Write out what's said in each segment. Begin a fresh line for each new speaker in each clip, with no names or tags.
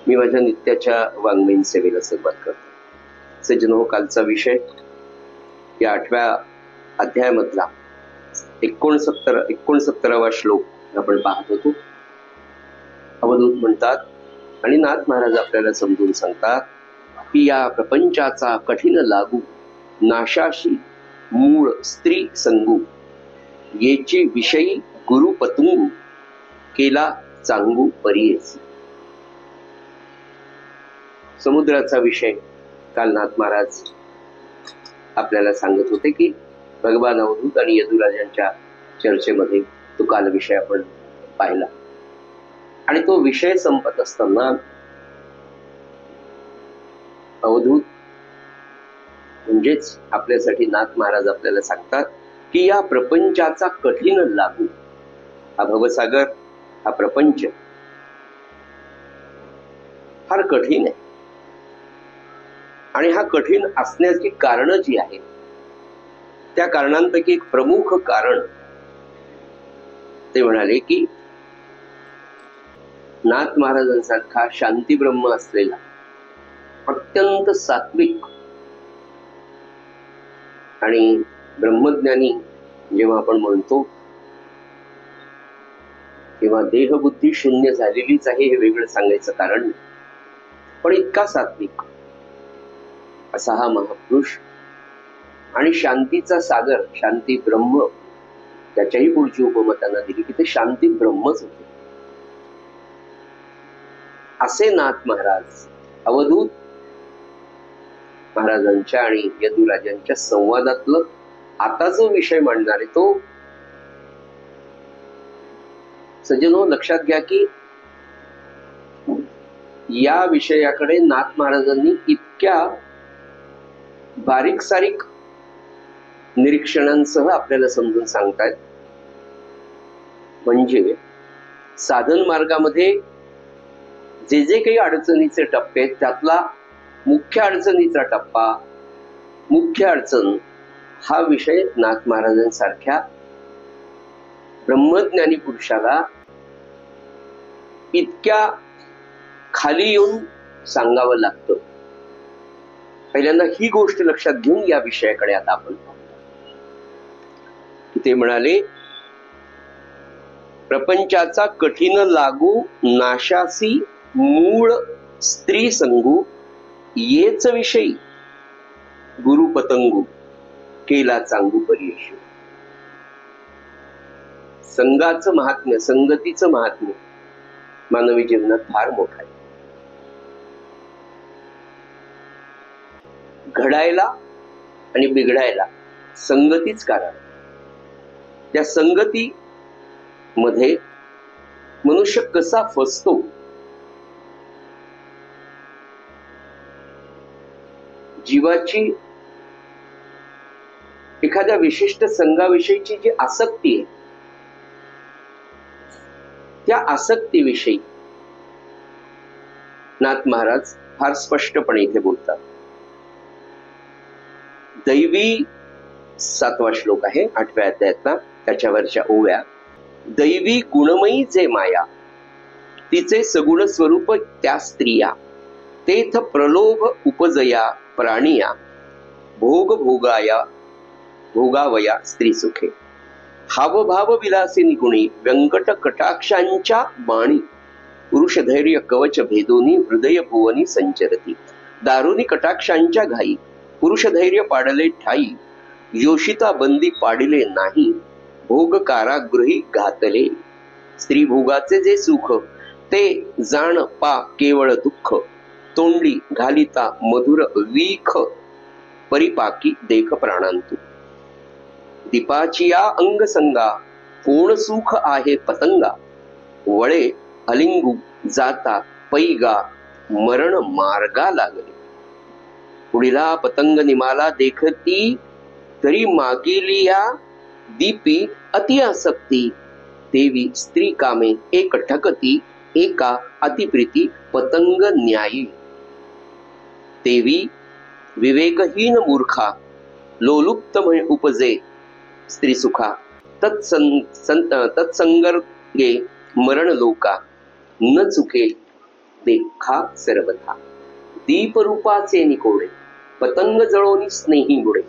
मी माझ्या नित्याच्या वाङ्मयीन सेवेला सुरुवात करतो। सज्जनो, कालचा विषय या 8व्या अध्यायामधला 69वा श्लोक आपण पाहत होतो। अवधूत म्हणतात आणि नाथ महाराज आपल्याला समजून सांगतात की या प्रपंचाचा कठीण लागू नाशाशी मूळ स्त्री संगू येची विषयी गुरु पतंगू केला चांगू परियेसी। समुद्राचा विषय काल नाथ महाराज आपल्याला सांगत होते की भगवान अवधूत आणि यदुराजांच्या चर्चेमध्ये तो काल विषय आपण पाहिला आणि तो विषय संपत असताना अवधूत म्हणजेच आपल्यासाठी नाथ महाराज आपल्याला सांगतात की या प्रपंचाचा कठीण लागू, हा भवसागर, हा प्रपंच फार कठीण आहे आणि हा कठीण असण्याची कारण जी आहेत त्या कारणांपैकी एक प्रमुख कारण ते म्हणाले की नाथ महाराजांसारखा शांती ब्रह्म असलेला अत्यंत सात्विक आणि ब्रह्मज्ञानी जेव्हा आपण म्हणतो तेव्हा देहबुद्धी शून्य झालेलीच आहे हे वेगळं सांगायचं कारण, पण इतका सात्विक असा हा महापुरुष आणि शांतीचा सागर, शांती ब्रह्म, त्याच्याही पुढची उपमा त्यांना दिली की ते शांती ब्रह्मच होते। असे नाथ महाराज अवधूत महाराजांच्या आणि यदुराजांच्या संवादातलं आता जो विषय मांडणार आहे तो, सज्जनो लक्षात घ्या की या विषयाकडे नाथ महाराजांनी इतक्या बारीक सारीक निरीक्षणांसह आपल्याला समजून सांगतायत, म्हणजे साधन मार्गामध्ये जे जे काही अडचणीचे टप्पे आहेत त्यातला मुख्य अडचणीचा टप्पा, मुख्य अडचण हा विषय नाथ महाराजांसारख्या ब्रह्मज्ञानी पुरुषाला इतक्या खाली येऊन सांगावं लागतं। पहिल्यांदा ही गोष्ट लक्षात घेऊन या विषयाकडे आता आपण ते म्हणाले, प्रपंचाचा कठीण लागू नाशासी मूळ स्त्री संगू येच विषयी गुरु पतंगू केला चांगू परियेशी। संघाचं महात्म्य, संगतीचं महात्म्य मानवी जीवनात फार मोठं आहे। घडायला आणि बिघडायला संगतीच कारण। त्या संगती मध्ये मनुष्य कसा फसतो, जीवाची एखाद्या विशिष्ट संघाविषयीची जी आसक्ती आहे त्या आसक्तीविषयी नाथ महाराज फार स्पष्टपणे इथे बोलतात। दैवी 7वा श्लोक आहे 8व्या अध्यायातला, त्याच्यावरच्या ओव्या। दैवी गुणमयी जे माया तिचे सगुण स्वरूप त्या स्त्रिया तेथ प्रलोभ उपजया प्राणिया भोग भोगावया स्त्री सुखे। हावभाव विलासिनी गुणी व्यंकट कटाक्षांच्या बाणी पुरुष धैर्य कवच भेदोनी हृदय भुवनी संचरती। दारुनी कटाक्षांच्या घाई पुरुष धैर्य पाडले ठाई योषिता बंदी पाडिले नाही भोग कारागृही घातले। स्त्री भोगाचे जे सुख ते जाण पा केवळ दुःख तोंडी घालिता मधुर वीख परिपाकी देख प्राणांतू। दीपाची या अंगसंगा कोण सुख आहे पतंगा वळे अलिंगू जाता पैगा मरण मार्गा लागले। पुढीला पतंग निमाला देखती तरी मागेली या दीपी अति आसक्ती देवी स्त्री कामे एक ठकती एका अतिप्रीती पतंग न्यायी। देवी विवेकहीन मूर्खा लोलुप्त उपजे स्त्री सुखा तत्संगे मरण लोका न चुके देखा सर्वथा. दीप रूपाचे निकोडे पतंग जळोनी स्नेही बुडे.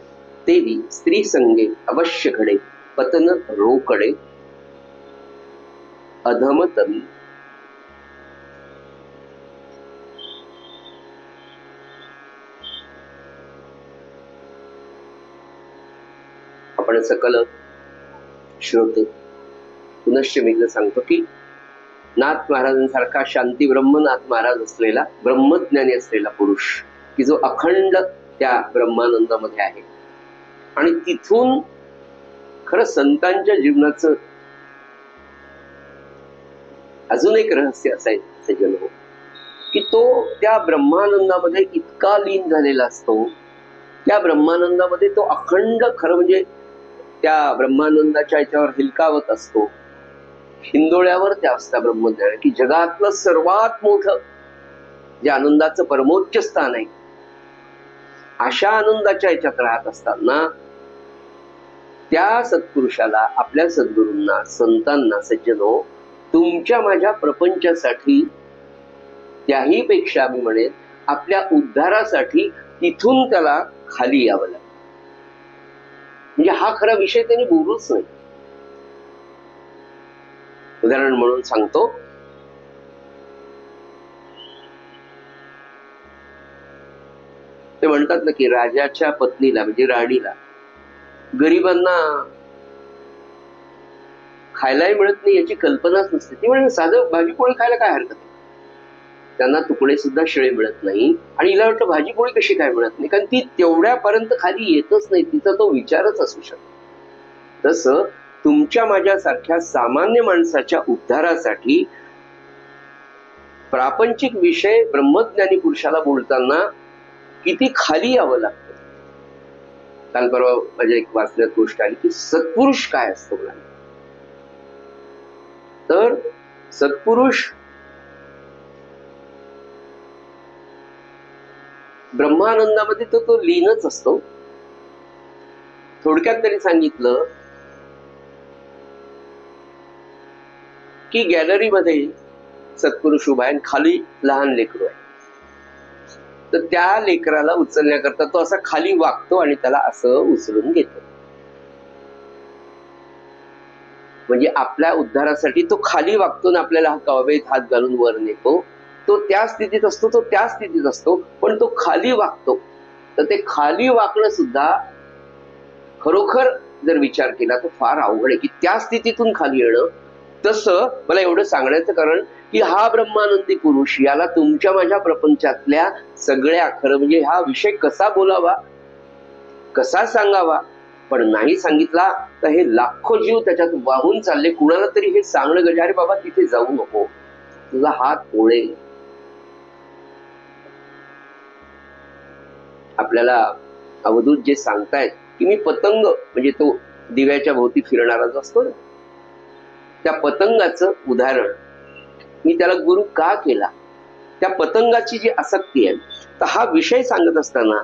तेवी स्त्री संगे अवश्य घडे पतन रोकडे अधम तमी. आपण सकल श्रोते पुनश्च मी सांगतो की नाथ महाराजांसारखा शांती ब्रह्मनाथ महाराज असलेला ब्रह्मज्ञानी असलेला पुरुष की जो अखंड त्या ब्रह्मानंदामध्ये आहे. आणि तिथून खरं संतांच्या जीवनाचं अजून एक रहस्य असायचं सज्जन हो, की तो त्या ब्रह्मानंदामध्ये इतका लीन झालेला असतो. त्या ब्रह्मानंदामध्ये तो अखंड खरं म्हणजे त्या ब्रह्मानंदाच्या याच्यावर हिलकावत असतो. हिंदोळ्यावर त्या असता ब्रह्मज्ञान की जगातलं सर्वात मोठं जे आनंदाचं परमोच्च स्थान आहे, अशा आनंदाच्या याच्यात राहत असताना त्या सत्पुरुषाला, आपल्या सद्गुरूंना, संतांना, सज्जनो, तुमच्या माझ्या प्रपंचासाठी, त्याही पेक्षा मी म्हणेन आपल्या उद्धारासाठी तिथून त्याला खाली यावं लागतं. म्हणजे हा खरा विषय त्यांनी बोलूच नाही. उदाहरण म्हणून सांगतो, ते म्हणतात ना की राजाच्या पत्नीला म्हणजे राणीला गरिबांना खायलाही मिळत नाही याची कल्पनाच नसते. ती म्हणजे साधं भाजीपोळी खायला काय हरकत आहे, त्यांना तुकडे सुद्धा शिळे मिळत नाही. आणि हिला वाटतं भाजीपोळी कशी काय मिळत नाही, कारण ती तेवढ्यापर्यंत खाली येतच नाही, तिचा तो विचारच असू शकतो. तसं तुमच्या माझ्यासारख्या सामान्य माणसाच्या उद्धारासाठी प्रापंचिक विषय ब्रह्मज्ञानी पुरुषाला बोलताना किती खाली यावं लागतं. काल परवा माझ्या एक वाचण्यात गोष्ट आली की सत्पुरुष काय असतो मला. तर सत्पुरुष ब्रह्मानंदामध्ये तो लीनच असतो. थोडक्यात तरी सांगितलं की गॅलरीमध्ये सत्पुरुष उभा आहे आणि खाली लहान लेकरू आहे. तर त्या लेकराला उचलण्याकरता तो असा खाली वागतो आणि त्याला असं उचलून घेतो. म्हणजे आपल्या उद्धारासाठी तो खाली वागतो आणि आपल्याला कवेत हात घालून वर नेतो. तो त्या स्थितीत असतो, तो त्या स्थितीत असतो, पण तो खाली वागतो. तर ते खाली वागणं सुद्धा खरोखर जर विचार केला तर फार अवघड आहे की त्या स्थितीतून खाली येणं. तसं मला एवढं सांगण्याचं कारण की हा ब्रह्मानंदी पुरुष, याला तुमच्या माझ्या प्रपंचातल्या सगळ्या खरं म्हणजे हा विषय कसा बोलावा, कसा सांगावा, पण नाही सांगितला तर हे लाखो जीव त्याच्यात वाहून चालले. कुणाला तरी हे सांगणं गरजेचं, अरे बाबा तिथे जाऊ नको, तुझा हात ओळेल. आपल्याला अवधूत जे सांगतायत की मी पतंग म्हणजे तो दिव्याच्या भोवती फिरणारा जो असतो ना, त्या पतंगाचं उदाहरण मी त्याला गुरु का केला, त्या पतंगाची जी आसक्ती आहे. तर हा विषय सांगत असताना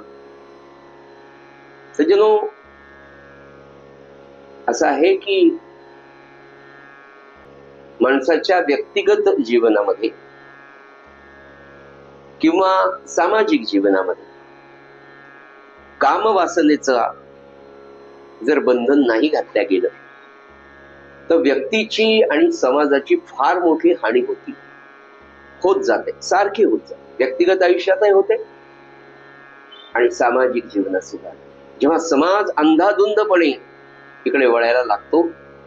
सज्जनो असं आहे की माणसाच्या व्यक्तिगत जीवनामध्ये किंवा सामाजिक जीवनामध्ये कामवासनेचा जर बंधन नाही घातल्या गेलं तर व्यक्तीची आणि समाजाची फार मोठी हानी होत जाते, सारखी होत जाते. व्यक्तिगत आयुष्यातही होते आणि सामाजिक जीवनात सुद्धा. जेव्हा समाज अंधाधुंदपणे इकडे वळायला लागतो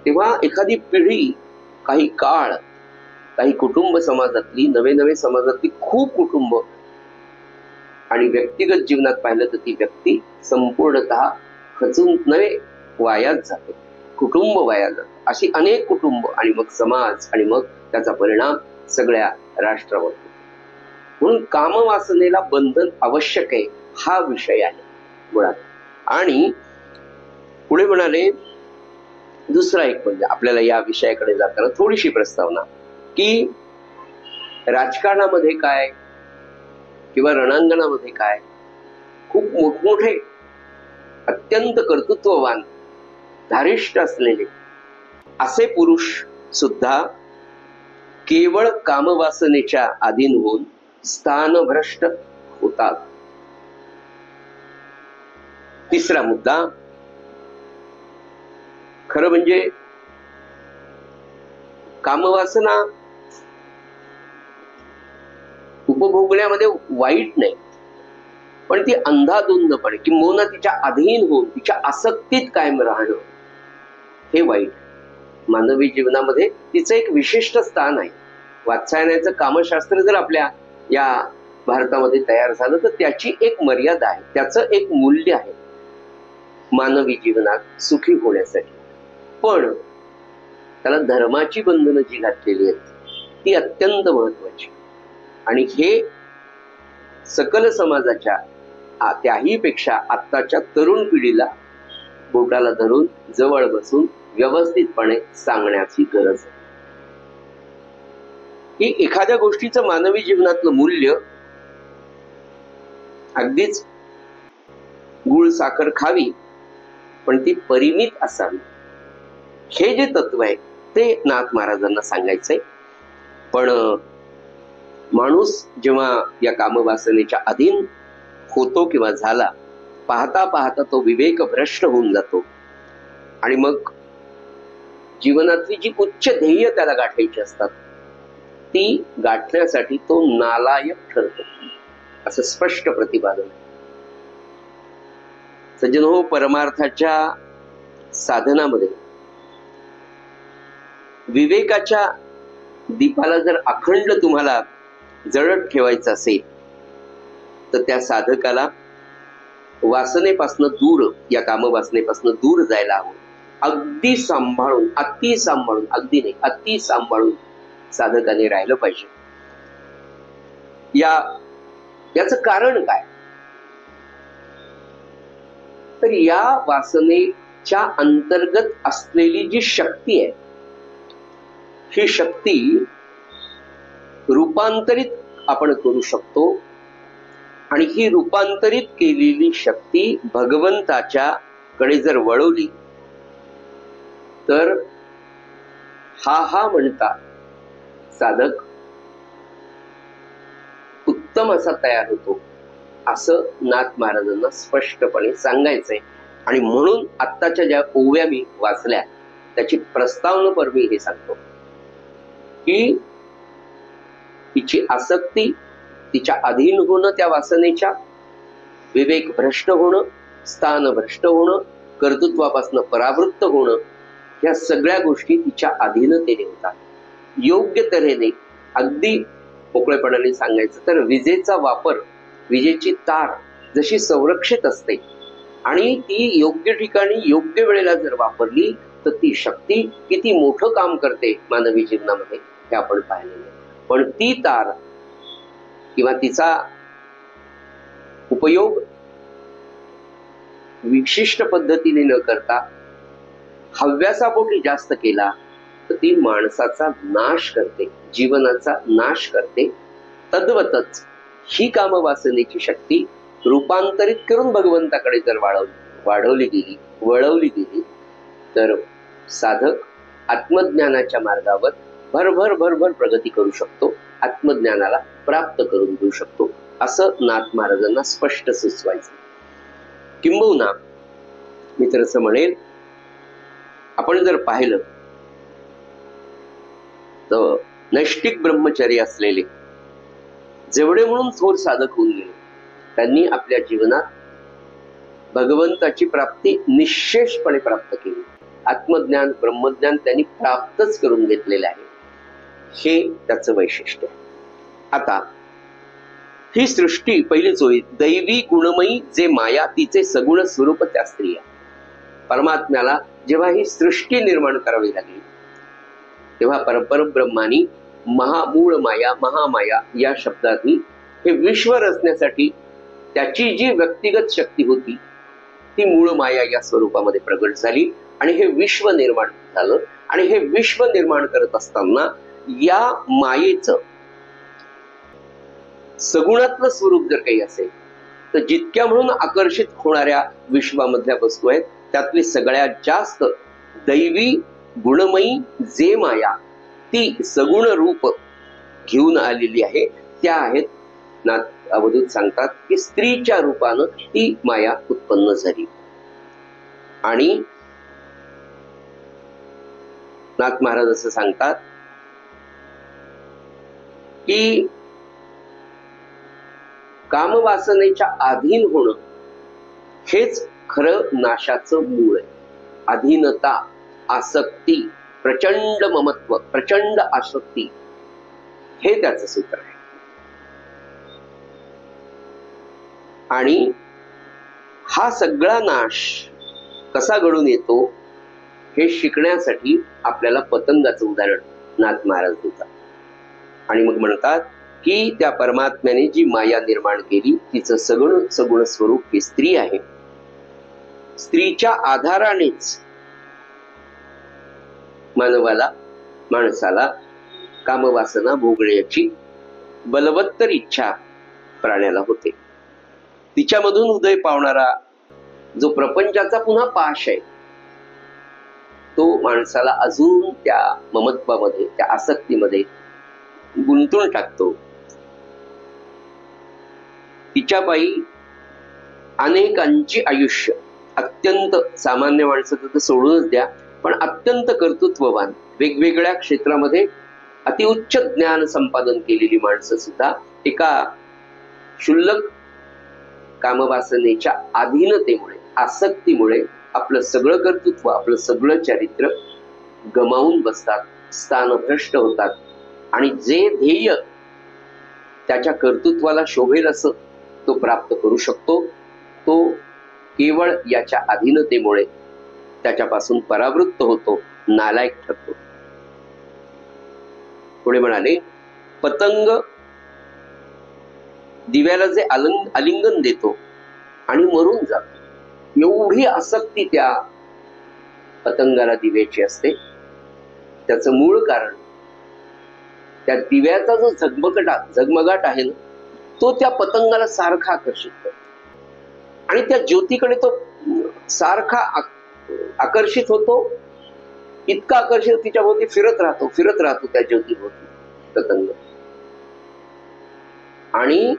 तेव्हा एखादी पिढी, काही काळ, काही कुटुंब समाजातली, नवे समाजातली खूप कुटुंब आणि व्यक्तिगत जीवनात पाहिलं तर ती व्यक्ती संपूर्णतः खचून नव्हे वायात जाते, कुटुंब वाया जाते. अशी अनेक कुटुंब आणि मग समाज आणि मग त्याचा परिणाम सगळ्या राष्ट्रावर. म्हणून कामवासनेला बंधन आवश्यक आहे हा विषय आहे मुळात. आणि पुढे म्हणाले दुसरा एक म्हणजे आपल्याला या विषयाकडे जाताना थोडीशी प्रस्तावना की राजकारणामध्ये काय किंवा रणांगणामध्ये काय खूप मोठमोठे अत्यंत कर्तृत्ववान धारिष्ट असलेले असे पुरुष सुद्धा केवळ कामवासनेच्या अधीन होऊन स्थानभ्रष्ट होतात. तिसरा मुद्दा, खरं म्हणजे कामवासना उपभोगण्यामध्ये वाईट नाही, पण ती अंधाधुंदपणे किंबहुना तिच्या अधीन होऊन तिच्या आसक्तीत कायम राहणं हे वाईट. मानवी जीवनामध्ये तिचं एक विशिष्ट स्थान आहे. वात्सायनाचं कामशास्त्र जर आपल्या या भारतामध्ये तयार झालं तर त्याची एक मर्यादा आहे, त्याचं एक मूल्य आहे मानवी जीवनात सुखी होण्यासाठी. पण त्याला धर्माची बंधनं जी घातलेली आहेत ती अत्यंत महत्वाची. आणि हे सकल समाजाच्या त्याही पेक्षा आत्ताच्या तरुण पिढीला बोटाला धरून जवळ बसून व्यवस्थितपणे सांगण्याची गरज आहे की एखाद्या गोष्टीचं मानवी जीवनातलं मूल्य अगदीच गुळ साखर खावी, पण ती परिमित असावी. हे जे तत्व आहे ते नाथ महाराजांना सांगायचंय. पण माणूस जेव्हा या कामवासनेच्या अधीन होतो किंवा झाला, पाहता पाहता तो विवेक भ्रष्ट होऊन जातो आणि मग जीवनातली जी उच्च ध्येय त्याला गाठायची असतात ती गाठण्यासाठी तो नालायक ठरतो, असं स्पष्ट प्रतिपादन. सज्जन हो, परमार्थाच्या साधनामध्ये विवेकाच्या दीपाला जर अखंड तुम्हाला जळत ठेवायचं असेल तर त्या साधकाला वासनेपासून दूर, या कामवासनेपासून दूर जायला हवं. अगदी सांभाळून, अति सांभाळून, अगदी नाही अति सांभाळून साधकाने राहिलं पाहिजे. याचं कारण काय? तर या वासनेच्या अंतर्गत असलेली जी शक्ती आहे ही शक्ती रूपांतरित आपण करू शकतो. आणि ही रूपांतरित केलेली शक्ती भगवंताच्या कडे जर वळवली तर हा म्हणता साधक उत्तम असा तयार होतो, असं नाथ महाराजांना स्पष्टपणे सांगायचंय. आणि म्हणून आत्ताच्या ज्या ओव्या मी वाचल्या त्याची प्रस्तावनापर मी हे सांगतो की तिची आसक्ती, तिच्या अधीन होणं, त्या वासनेच्या विवेक भ्रष्ट होणं, स्थान भ्रष्ट होणं, कर्तृत्वापासून परावृत्त होणं, ह्या सगळ्या गोष्टी तिच्या अधीनतेने होतात. योग्य तऱ्हेने, अगदी मोकळेपणाने सांगायचं तर विजेचा वापर, विजेची तार जशी संरक्षित असते आणि ती योग्य ठिकाणी योग्य वेळेला जर वापरली तर ती शक्ती किती मोठं काम करते मानवी जीवनामध्ये हे आपण पाहिलेलं आहे. पण ती तार किंवा तिचा उपयोग विशिष्ट पद्धतीने न करता हव्यासापोटी जास्त केला तर ती माणसाचा नाश करते, जीवनाचा नाश करते. तद्वतच ही कामवासनेची शक्ती रूपांतरित करून भगवंताकडे जर वळवली गेली तर साधक आत्मज्ञानाच्या मार्गावर भरभर प्रगती करू शकतो, आत्मज्ञानाला प्राप्त करून घेऊ शकतो, असं नाथ महाराजांना स्पष्ट सुचवायचं. किंबहुना मी तर असं म्हणेल, आपण जर पाहिलं तर नैष्टिक ब्रह्मचर्य असलेले जेवढे म्हणून थोर साधक होऊन गेले त्यांनी आपल्या जीवनात भगवंताची प्राप्ती निश्चेषपणे प्राप्त केली. आत्मज्ञान, ब्रह्मज्ञान त्यांनी प्राप्तच करून घेतलेले आहे. हे त्याचं वैशिष्ट्य आहे. आता ही सृष्टी पहिलीच होईल, दैवी गुणमयी जे माया तिचे सगुण स्वरूप त्या स्त्रिया. परमात्म्याला जेव्हा ही सृष्टी निर्माण करावी लागली तेव्हा परब्रह्मानी महामूळ माया, महामाया या शब्दांनी हे विश्व रचण्यासाठी त्याची जी व्यक्तिगत शक्ती होती ती मूळ माया या स्वरूपामध्ये प्रगट झाली आणि हे विश्व निर्माण झालं. आणि हे विश्व निर्माण करत असताना या मायेचं सगुणात्मक स्वरूप जर काही असेल तर जितक्या म्हणून आकर्षित होणाऱ्या विश्वामधल्या वस्तू आहेत त्यातली सगळ्यात जास्त दैवी गुणमयी जे माया ती सगुण रूप घेऊन आलेली आहे. त्या आहेत नाथ अवधूत सांगतात की स्त्रीच्या रूपानं ती माया उत्पन्न झाली. आणि नाथ महाराज असं सांगतात की कामवासनेच्या अधीन होणं हेच खरं नाशाचं मूळ आहे. अधीनता, आसक्ती, प्रचंड ममत्व, प्रचंड आसक्ती हे त्याचं सूत्र आहे. आणि हा सगळा नाश कसा घडून येतो हे शिकण्यासाठी आपल्याला पतंगाचं उदाहरण नाथ महाराज देतात. आणि मग म्हणतात की त्या परमात्म्याने जी माया निर्माण केली तिचं सगुण स्वरूप ही स्त्री आहे. स्त्रीच्या आधारानेच माणसाला कामवासना भोगण्याची बलवत्तर इच्छा प्राण्याला होते. तिच्यामधून उदय पावणारा जो प्रपंचाचा पुन्हा पाश आहे तो माणसाला अजून त्या ममत्वामध्ये, त्या आसक्तीमध्ये गुंतून टाकतो. तिच्यापायी अनेकांची आयुष्य, अत्यंत सामान्य माणसाचं तर सोडूनच द्या, पण अत्यंत कर्तृत्ववान, वेगवेगळ्या क्षेत्रामध्ये अतिउच्च ज्ञान संपादन केलेली माणसं सुद्धा एका क्षुल्लक कामवासनेच्या अधीनतेमुळे, आसक्तीमुळे आपलं सगळं कर्तृत्व, आपलं सगळं चारित्र्य गमावून बसतात, स्थानभ्रष्ट होतात. आणि जे ध्येय त्याच्या कर्तृत्वाला शोभेल असं तो प्राप्त करू शकतो तो केवळ याच्या अधीनतेमुळे त्याच्यापासून परावृत्त होतो, नालायक ठरतो. पुढे म्हणाले, पतंग दिव्याला जे आलिंगन देतो आणि मरून जातो, एवढी आसक्ती त्या पतंगाला दिव्याची असते. त्याचं मूळ कारण त्या दिव्याचा जो झगमगाट आहे ना तो त्या पतंगाला सारखा आकर्षित करतो. आणि त्या ज्योतीकडे तो सारखा आकर्षित होतो. इतका आकर्षित तिच्या भोवती फिरत राहतो त्या ज्योतीभोवती पतंग. आणि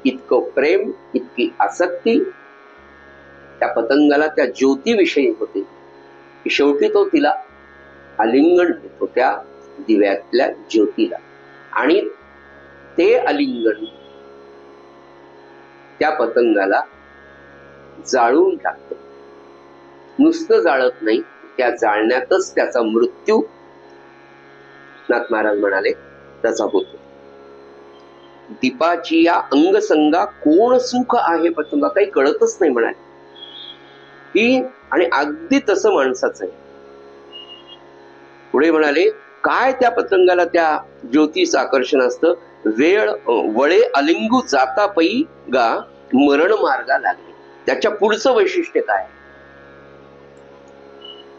इतकं प्रेम, इतकी आसक्ती त्या पतंगाला त्या ज्योतीविषयी होते की शेवटी तो तिला आलिंगन देतो त्या दिव्यातल्या ज्योतीला. आणि ते आलिंगन त्या पतंगाला जाळून टाकतं. नुसतं जाळत नाही, त्या जाळण्यातच त्याचा मृत्यू, नाथ महाराज म्हणाले, त्याचा होतो. दीपाची या अंगसंगा कोण सुख आहे पतंगा, काही कळतच नाही म्हणाले की. आणि अगदी तसं माणसाचं आहे. पुढे म्हणाले, काय त्या पतंगाला त्या ज्योतीचं आकर्षण असतं. वेळ वळे अलिंगू जाता पै गा मरण मार्गा लागले. त्याच्या पुढचं वैशिष्ट्य काय?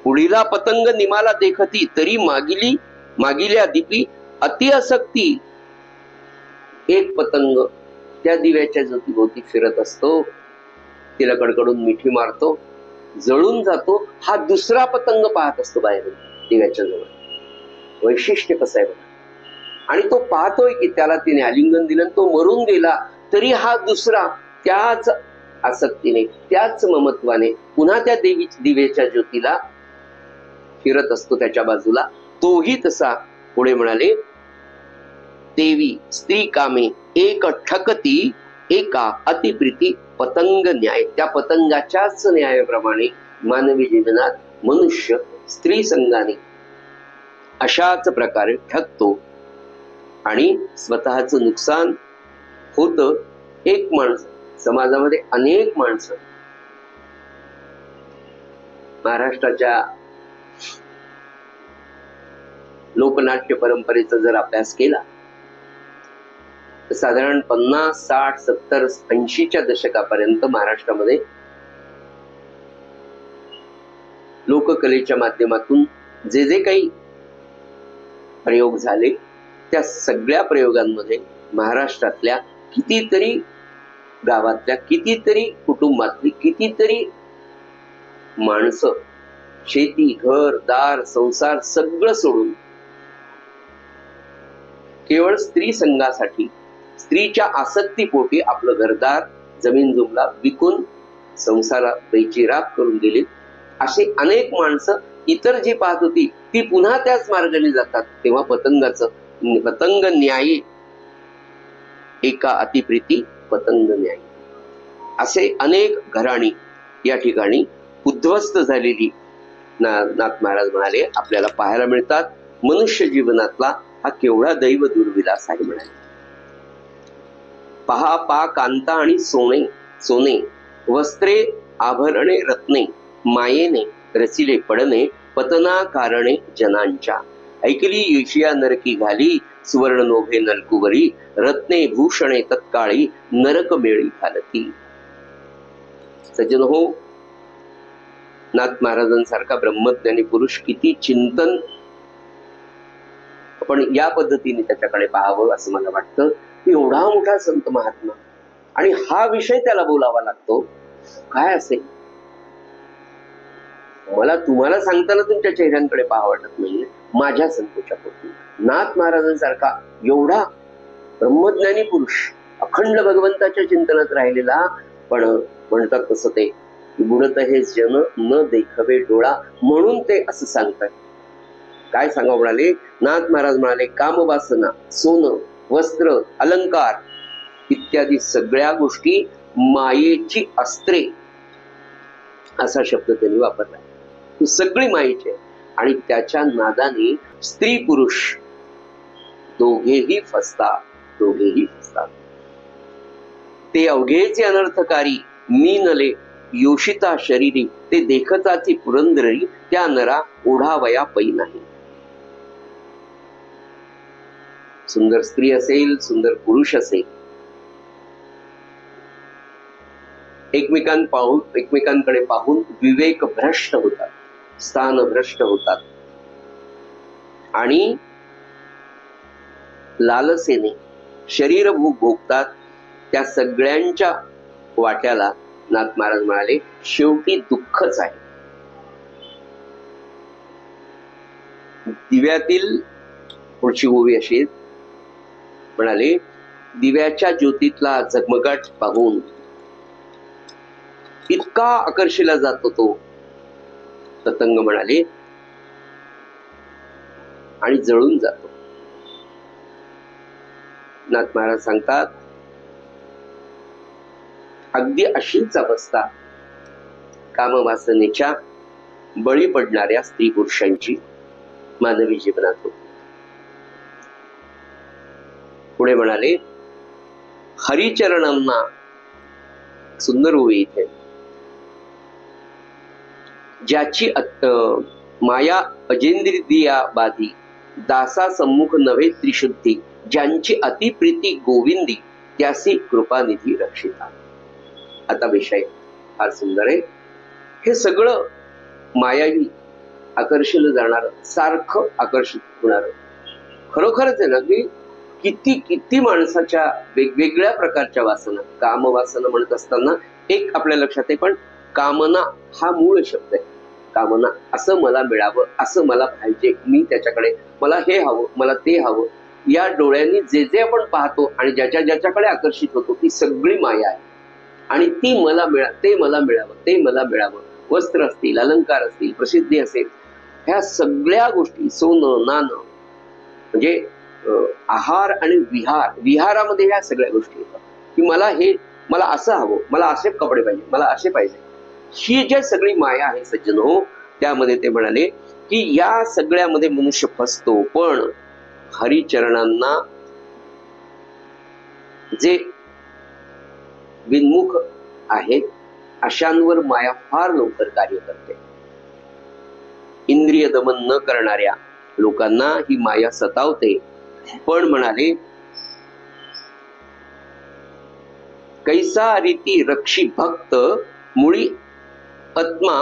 पुढीला पतंग निमाला देखती तरी मागिल्या दीपी अति आसक्ती. एक पतंग त्या दिव्याच्या ज्योतीभोवती फिरत असतो, तिला कडकडून मिठी मारतो, जळून जातो. हा दुसरा पतंग पाहत असतो बाहेरून दिव्याच्या जवळ. वैशिष्ट्य कसं आहे बघा. आणि तो पाहतोय की त्याला तिने आलिंगन दिलं, तो मरून गेला तरी हा दुसरा त्याच आसक्तीने, त्याच ममत्वाने पुन्हा त्या दिव्याच्या ज्योतीला फिरत असतो त्याच्या बाजूला. तोही तसा. पुढे म्हणाले, देवी स्त्री कामे एक ठकती एका अतिप्रीती पतंग न्याय. त्या पतंगाच्याच न्यायाप्रमाणे मानवी जीवनात मनुष्य स्त्री संगाने अशाच प्रकारे ठकतो आणि स्वतःचं नुकसान होतं. एक माणूस, समाजामध्ये अनेक माणसं, महाराष्ट्राच्या लोकनाट्य परंपरेचा जर अभ्यास केला तर साधारण 50, 60, 70, 80च्या दशकापर्यंत महाराष्ट्रामध्ये लोककलेच्या माध्यमातून जे जे काही प्रयोग झाले त्या सगळ्या प्रयोगांमध्ये महाराष्ट्रातल्या कितीतरी गावातल्या, कितीतरी कुटुंबातली, कितीतरी माणसं शेती, घर, दार, संसार सगळं सोडून केवळ स्त्री संघासाठी, स्त्रीच्या आसक्तीपोटी आपलं घरदार, जमीन जुमला विकून संसारात बेचिराग करून गेले. अशी अनेक माणसं इतर जी पाहत होती ती पुन्हा त्याच मार्गाने जातात. तेव्हा पतंग न्यायी एका अतिप्रीती पतंग न्यायी, असे अनेक घराणी या ठिकाणी उद्ध्वस्त झालेली नाथ महाराज म्हणाले आपल्याला पाहायला मिळतात. मनुष्य जीवनातला हा केवढा दैव दुर्विलास आहे म्हणाले. पहा पा कांता आणि सोने वस्त्रे आभरणे रत्ने, मायेने रचिले पडणे पतना कारणे जनांच्या. ऐकली येशिया नरकी घाली, सुवर्ण नोभे नलकुवरी, रत्ने भूषणे तत्काळी नरक मेळी घालती. सज्जन हो, नाथ महाराजांसारखा ब्रह्मज्ञानी पुरुष किती चिंतन आपण या पद्धतीने त्याच्याकडे पाहावं असं मला वाटतं. एवढा मोठा संत महात्मा आणि हा विषय त्याला बोलावा लागतो. काय असेल मला तुम्हाला सांगताना तुमच्या चेहऱ्यांकडे पाहावं वाटत नाहीये. माझ्या संतोषापोटी नाथ महाराजांसारखा एवढा ब्रह्मज्ञानी पुरुष अखंड भगवंताच्या चिंतनात राहिलेला, पण म्हणतात तसं ते बुडत हे जन न देखवे डोळा, म्हणून ते असं सांगतात. काय सांगावं म्हणाले नाथ महाराज म्हणाले कामवासना, सोनं, वस्त्र, अलंकार इत्यादी सगळ्या गोष्टी मायेची अस्त्रे असा शब्द त्यांनी वापरला. ही सगळी मायेची आहे आणि त्याच्या नादाने स्त्री पुरुष दोघेही फसतात. ते अवघेचे अनर्थकारी मी नले योषिता शरीरी, ते देखताची पुरंदरी त्या नरा ओढावया पै नाही. सुंदर स्त्री असेल, सुंदर पुरुष असेल, एकमेकांकडे पाहून विवेक भ्रष्ट होतात, स्थान भ्रष्ट होतात आणि लालसेने शरीर भूक भोगतात. त्या सगळ्यांच्या वाट्याला नाथ महाराज म्हणाले शेवटी दुःखच आहे. दिव्यातील पुढची ओवी अशी म्हणाले दिव्याच्या ज्योतीतला झगमगाट पाहून इतका आकर्षिला जातो तो पतंग म्हणाले आणि जळून जातो. नाथ महाराज सांगतात अगदी अशीच अवस्था कामवासनेच्या बळी पडणाऱ्या स्त्री पुरुषांची मानवी जीवनात होती. पुढे म्हणाले हरिचरणांना सुंदर ओवी इथे, ज्याची माया अजेंद्रिया बाधी, दासा सम्मुख नव्हे त्रिशुद्धी, ज्यांची अतिप्रीती गोविंदी, त्यासी कृपानिधी रक्षिता. आता विषय फार सुंदर आहे. हे सगळं मायावी आकर्षिलं जाणार, सारखं आकर्षित होणार. खरोखरच आहे ना की किती किती माणसाच्या वेगवेगळ्या प्रकारच्या वासना, कामवासना म्हणत असताना एक आपल्या लक्षात आहे, पण कामना हा मूळ शब्द आहे. कामना, असं मला मिळावं, असं मला पाहिजे, मी त्याच्याकडे, मला हे हवं, मला ते हवं, या डोळ्यांनी जे जे आपण पाहतो आणि ज्याच्याकडे आकर्षित होतो ती सगळी माया आहे. आणि ती मला ते मला मिळावं, ते मला मिळावं. वस्त्र असतील, अलंकार असतील, प्रसिद्धी असेल, ह्या सगळ्या गोष्टी, सोनं नाणं, म्हणजे आहार आणि विहारामध्ये ह्या सगळ्या गोष्टी येतात की मला असं हवं, मला असे कपडे पाहिजे, मला असे पाहिजे. ही जी सगळी माया आहे सज्जन हो, त्यामध्ये ते म्हणाले की या सगळ्यामध्ये मनुष्य फसतो. पण हरिचरणांना जे विन्मुख आहेत अशांवर माया फार लवकर कार्य करते. इंद्रिय दमन न करणाऱ्या लोकांना ही माया सतावते. पण म्हणाले कैसा रीती रक्षी भक्त, मुळी आत्मा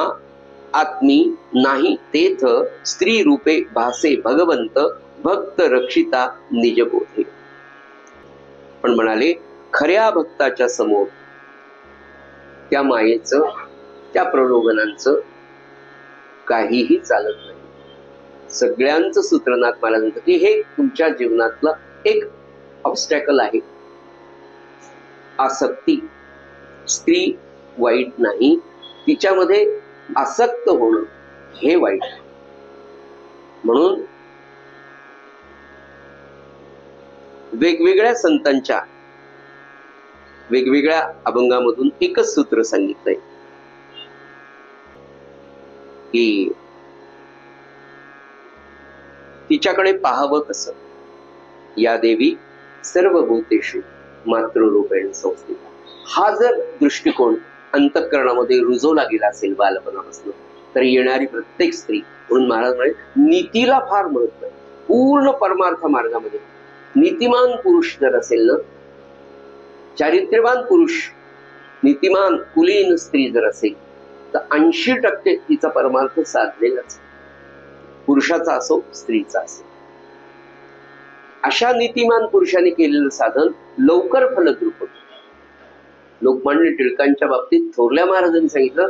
आत्मी नाही तेथ, स्त्री रूपे भासे भगवंत, भक्त रक्षिता निजबोधे. पण म्हणाले खऱ्या भक्ताच्या समोर त्या मायेचं, त्या प्रलोभनांचं काहीही चालत नाही. सगळ्यांचं सूत्रनाथ मला म्हणतं की हे तुमच्या जीवनातलं एक ऑब्स्टॅकल आहे. आसक्ती. स्त्री वाईट नाही, तिच्यामध्ये आसक्त होणं हे वाईट. म्हणून वेगवेगळ्या संतांच्या वेगवेगळ्या अभंगामधून एकच सूत्र सांगितलंय की तिच्याकडे पाहावं कसं. या देवी सर्व भूतेषु मातृरूपेण संस्थिता. हा जर दृष्टिकोन अंतःकरणामध्ये रुजवला गेला असेल बालपणापासून, तर येणारी प्रत्येक स्त्री, म्हणून महाराज म्हणे नीतीला फार महत्व आहे. पूर्ण परमार्थ मार्गामध्ये नीतिमान पुरुष जर असेल ना, चारित्र्यवान पुरुष, नीतिमान कुलीन स्त्री जर असेल, तर 80% तिचा परमार्थ साधलेलाच, पुरुषाचा असो स्त्रीचा असो. अशा नीतिमान पुरुषाने केलेलं साधन लवकर फलद्रूप होतं. लोकमान्य टिळकांच्या बाबतीत थोरल्या महाराजांनी सांगितलं,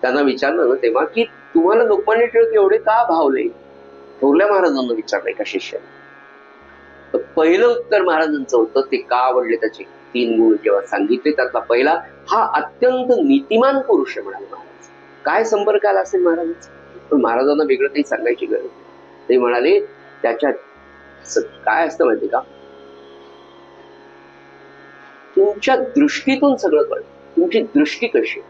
त्यांना विचारलं ना तेव्हा की तुम्हाला लोकमान्य टिळक एवढे का भावले, थोरल्या महाराजांना विचारलं एका शिष्याने. तर पहिलं उत्तर महाराजांचं होतं, ते का आवडले त्याचे 3 गुण जेव्हा सांगितले, त्यातला पहिला, हा अत्यंत नीतिमान पुरुष आहे म्हणाले महाराज. काय संपर्क आला असेल महाराजांचा, पण महाराजांना वेगळं काही सांगायची गरज नाही. ते म्हणाले त्याच्या काय असतं माहिती का, तुमच्या दृष्टीतून सगळं कळतं. तुमची दृष्टी कशी,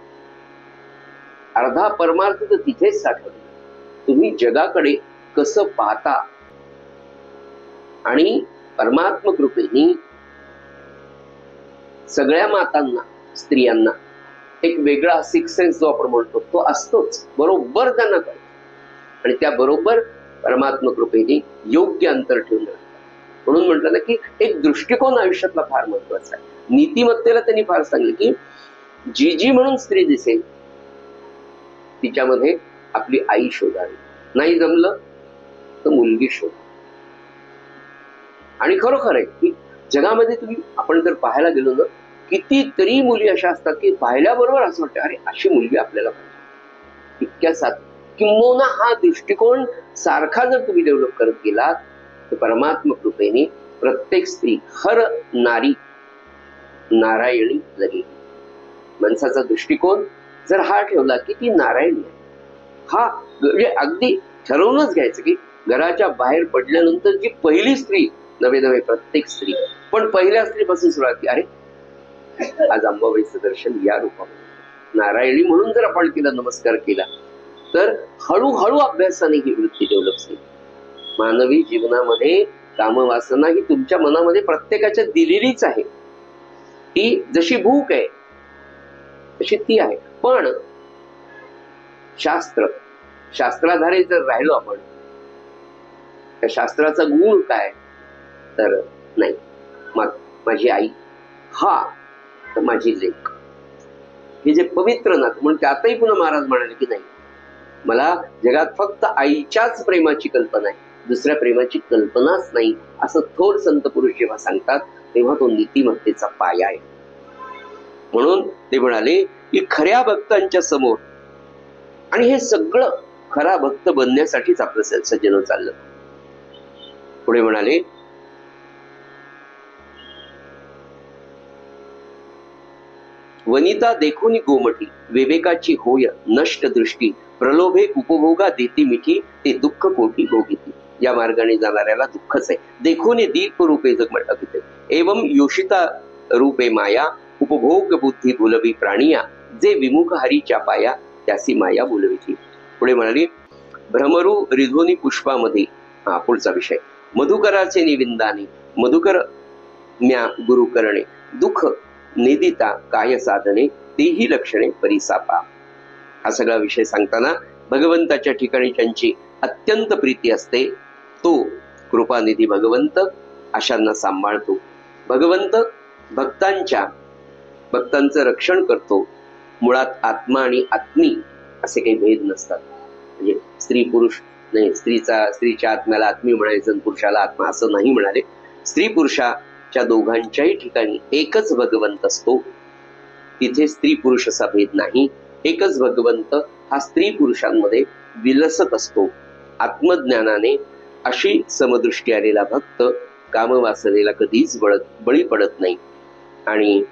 अर्धा परमार्थ तर तिथेच साठवले. तुम्ही जगाकडे कसं पाहता. आणि परमात्म कृपेने सगळ्या मातांना, स्त्रियांना एक वेगळा सिक्स सेन्स जो आपण म्हणतो तो असतोच, बरोबर त्यांना कळतं. आणि त्या बरोबर परमात्म कृपेने योग्य अंतर ठेवून राहतात. म्हणून म्हटलं ना की एक दृष्टिकोन आयुष्यातला फार महत्वाचा आहे. नीतिमत्तेला त्यांनी फार सांगितलं की जी जी म्हणून स्त्री दिसेल तिच्यामध्ये आपली आई शोधावी, नाही जमलं तर मुलगी शोधा. आणि खरोखर आहे की जगामध्ये तुम्ही आपण जर पाहायला गेलो ना, कितीतरी मुली अशा असतात की पाहिल्याबरोबर असं वाटतं अरे अशी मुलगी आपल्याला पाहिजे. इतक्या सात किंबहुना हा दृष्टिकोन सारखा जर तुम्ही डेव्हलप करत गेलात तर परमात्म कृपेने प्रत्येक स्त्री हर नारी नारायणी लगेल. माणसाचा दृष्टिकोन जर हा ठेवला की ती नारायणी आहे, हा म्हणजे अगदी ठरवूनच घ्यायचं की घराच्या बाहेर पडल्यानंतर जी पहिली स्त्री, नवे नवे प्रत्येक स्त्री, पण पहिल्या स्त्रीपासून सुरुवात की अरे आज अंबाबाईचं दर्शन या रूपामध्ये नारायणी म्हणून जर आपण तिला नमस्कार केला तर हळूहळू अभ्यासाने ही वृत्ती डेव्हलप होईल. मानवी जीवनामध्ये कामवासना ही तुमच्या मनामध्ये प्रत्येकाच्या दिलेलीच आहे. ती जशी भूक आहे तशी ती आहे. पण शास्त्राधारे जर राहिलो आपण, त्या शास्त्राचा गुण काय, तर नाही माझी आई, हा तर माझी लेक, हे जे पवित्र नातं. म्हणून त्यातही पुन्हा महाराज म्हणाले की नाही, मला जगात फक्त आईच्याच प्रेमाची कल्पना आहे, दुसऱ्या प्रेमाची कल्पनाच नाही, असं थोर संत पुरुष जेव्हा सांगतात तेव्हा तो नीतिमत्तेचा पाया आहे. म्हणून ते म्हणाले की खऱ्या भक्तांच्या समोर, आणि हे सगळं खरा भक्त बनण्यासाठीच आपलं सज्जन चाललं. पुढे म्हणाले वनिता देखून गोमठी, विवेकाची होय नष्ट दृष्टी, प्रलोभे उपभोगा देती मिठी, ते दुःख कोठी भोगिती. या मार्गाने जाणाऱ्याला दुःखच आहे. देखून दीप रूपे जग म्हणतात, एवं योषिता रूपे माया, उपभोग बुद्धी भुलवी प्राणिया, जे विमुख हरीच्या पाया, त्यासी माया बोलविती. पुढे म्हणाली भ्रमरू रिधोनी पुष्पामध्ये, पुढचा विषय, मधुकराचे निविंदाने, मधुकर म्या गुरु करणे, दुःख निदिता काय साधने, तेही लक्षणे परिसापा. हा सगळा विषय सांगताना भगवंताच्या ठिकाणी ज्यांची अत्यंत प्रीती असते तो कृपानिधी भगवंत अशांना सांभाळतो. भगवंत भक्तांचं रक्षण करतो. मुळात आत्मा आणि आत्मी असे काही भेद नसतात. म्हणजे स्त्री पुरुष नाही, स्त्रीच्या आत्म्याला आत्मी म्हणायचं, पुरुषाला आत्मा असं नाही म्हणाले. स्त्री पुरुषाच्या दोघांच्याही ठिकाणी एकच भगवंत असतो. तिथे स्त्री पुरुष असा भेद नाही. एकच भगवंत हा स्त्री पुरुषांमध्ये विलसत असतो. आत्मज्ञानाने अशी समदृष्टी आलेला भक्त कामवासनेला कधीच बळी पडत नाही. आणि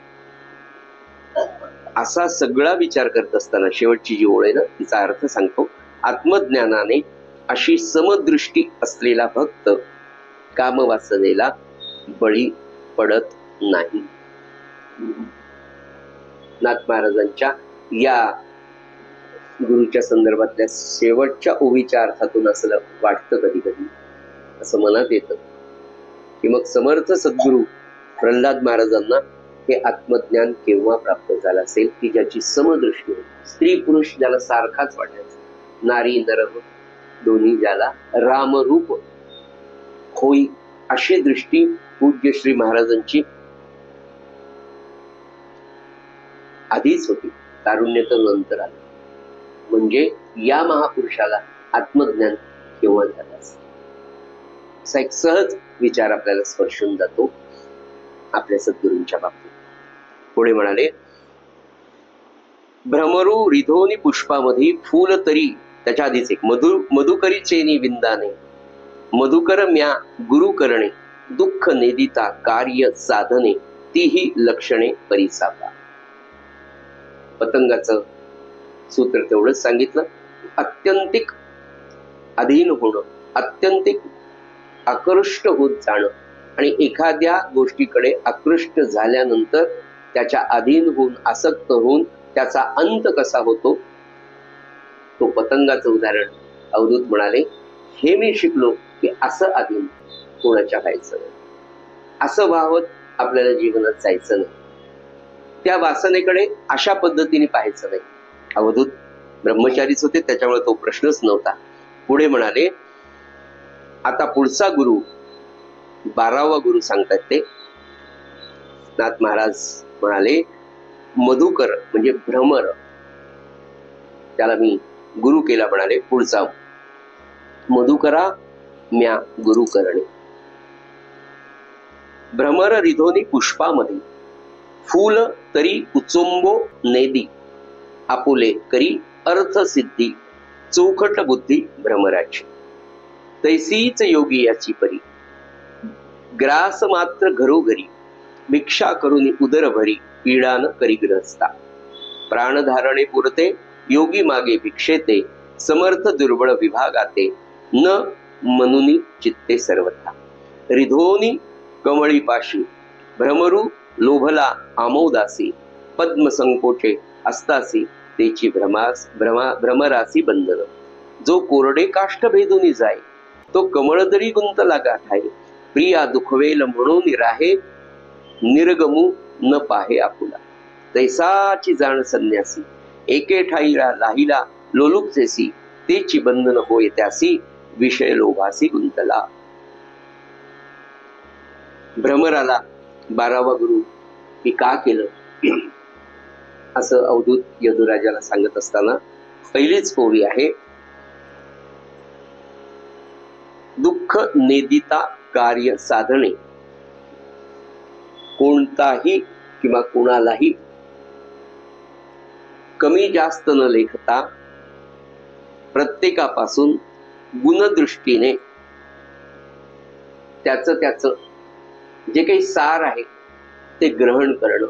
असा सगळा विचार करत असताना शेवटची जी ओळ आहे ना, तिचा अर्थ सांगतो. आत्मज्ञानाने अशी समदृष्टी असलेला भक्त कामवासनेला बळी पडत नाही. नाथ महाराजांच्या या गुरुच्या संदर्भातल्या शेवटच्या ओवीच्या अर्थातून असं वाटतं कधी कधी, असं मनात येतं की मग समर्थ सद्गुरू प्रल्हाद महाराजांना हे आत्मज्ञान केव्हा प्राप्त झालं असेल की ज्याची समदृष्टी होती. स्त्री पुरुष ज्याला सारखाच वाटायचा, नारी नरम दोन्ही ज्याला रामरूप होई, अशी दृष्टी पूज्य श्री महाराजांची आधीच होती. तारुण्य तर नंतर आलं. म्हणजे या महापुरुषाला आत्मज्ञान केव्हा झालं असेल, असा एक सहज विचार आपल्याला स्पर्शून जातो आपल्या सद्गुरूंच्या बाबतीत. पुढे म्हणाले, भ्रमरू रिधोनी पुष्पामध्ये फूल तरी, त्याच्या आधीच एक मधुकरी चेनी विंदाने, मधुकर म्या गुरु करणे, दुःख नेदिता कार्य साधने, तीही लक्षणे परिसापा. पतंगाचं सूत्र तेवढंच सांगितलं. अत्यंतिक अधीन होणं, अत्यंतिक आकृष्ट होत जाणं आणि एखाद्या गोष्टीकडे आकृष्ट झाल्यानंतर त्याच्या अधीन होऊन, आसक्त होऊन त्याचा अंत कसा होतो, तो पतंगाचं उदाहरण अवधूत म्हणाले. हे मी शिकलो की असं अधीन कोणाच्या व्हायचं नाही, असं व्हावं आपल्याला जीवनात जायचं नाही, त्या वासनेकडे अशा पद्धतीने पाहायचं नाही. अवधूत ब्रह्मचारीच होते, त्याच्यामुळे तो प्रश्नच नव्हता. पुढे म्हणाले, आता पुढचा गुरु 12वा गुरु सांगतात ते. नाथ महाराज म्हणाले, मधुकर म्हणजे भ्रमर, त्याला मी गुरु केला. म्हणाले पुढचा, मधुकरा म्या गुरु करणे. भ्रमर रिधोनी पुष्पामध्ये, फूल तरी उचुंबो नेदी, आपुले करी अर्थ सिद्धी, चौखट बुद्धी भ्रमराची. तैसीच योगी याची परी, ग्रास मात्र घरोघरी, भिक्षा करून उदर भरी, पीडा न करी ग्रहस्ता. प्राणधारणे पुरते योगी मागे भिक्षेते, समर्थ दुर्बळ विभागाते, न मनुनी चित्ते सर्वथा. रिधोनी कमळी पाशी, भ्रमरू लोभला आमोदासी, पद्म संकोचे असतासी, तेची भ्रमरासी बंधन. जो कोरडे काष्ट भेदूनी जाय, तो कमळदरी गुंतला गाठाय, प्रिया दुखवेल म्हणून राहे, निर्गमू न पाहे आपुला. तैसाची जाण संन्यासी, एके ठाईला लाहिला लोलुपचेसी, तेची बंधन होय त्यासी, विषय लोभासी गुंतला. भ्रमराला 12वा गुरु मी का केलं असं अवधूत यदुराजाला सांगत असताना पहिलीच ओवी आहे, दुःख नेदिता कार्य साधणे. कोणताही किंवा कुणालाही कमी जास्त न लेखता प्रत्येकापासून गुणदृष्टीने त्याचं जे काही सार आहे ते ग्रहण करणं,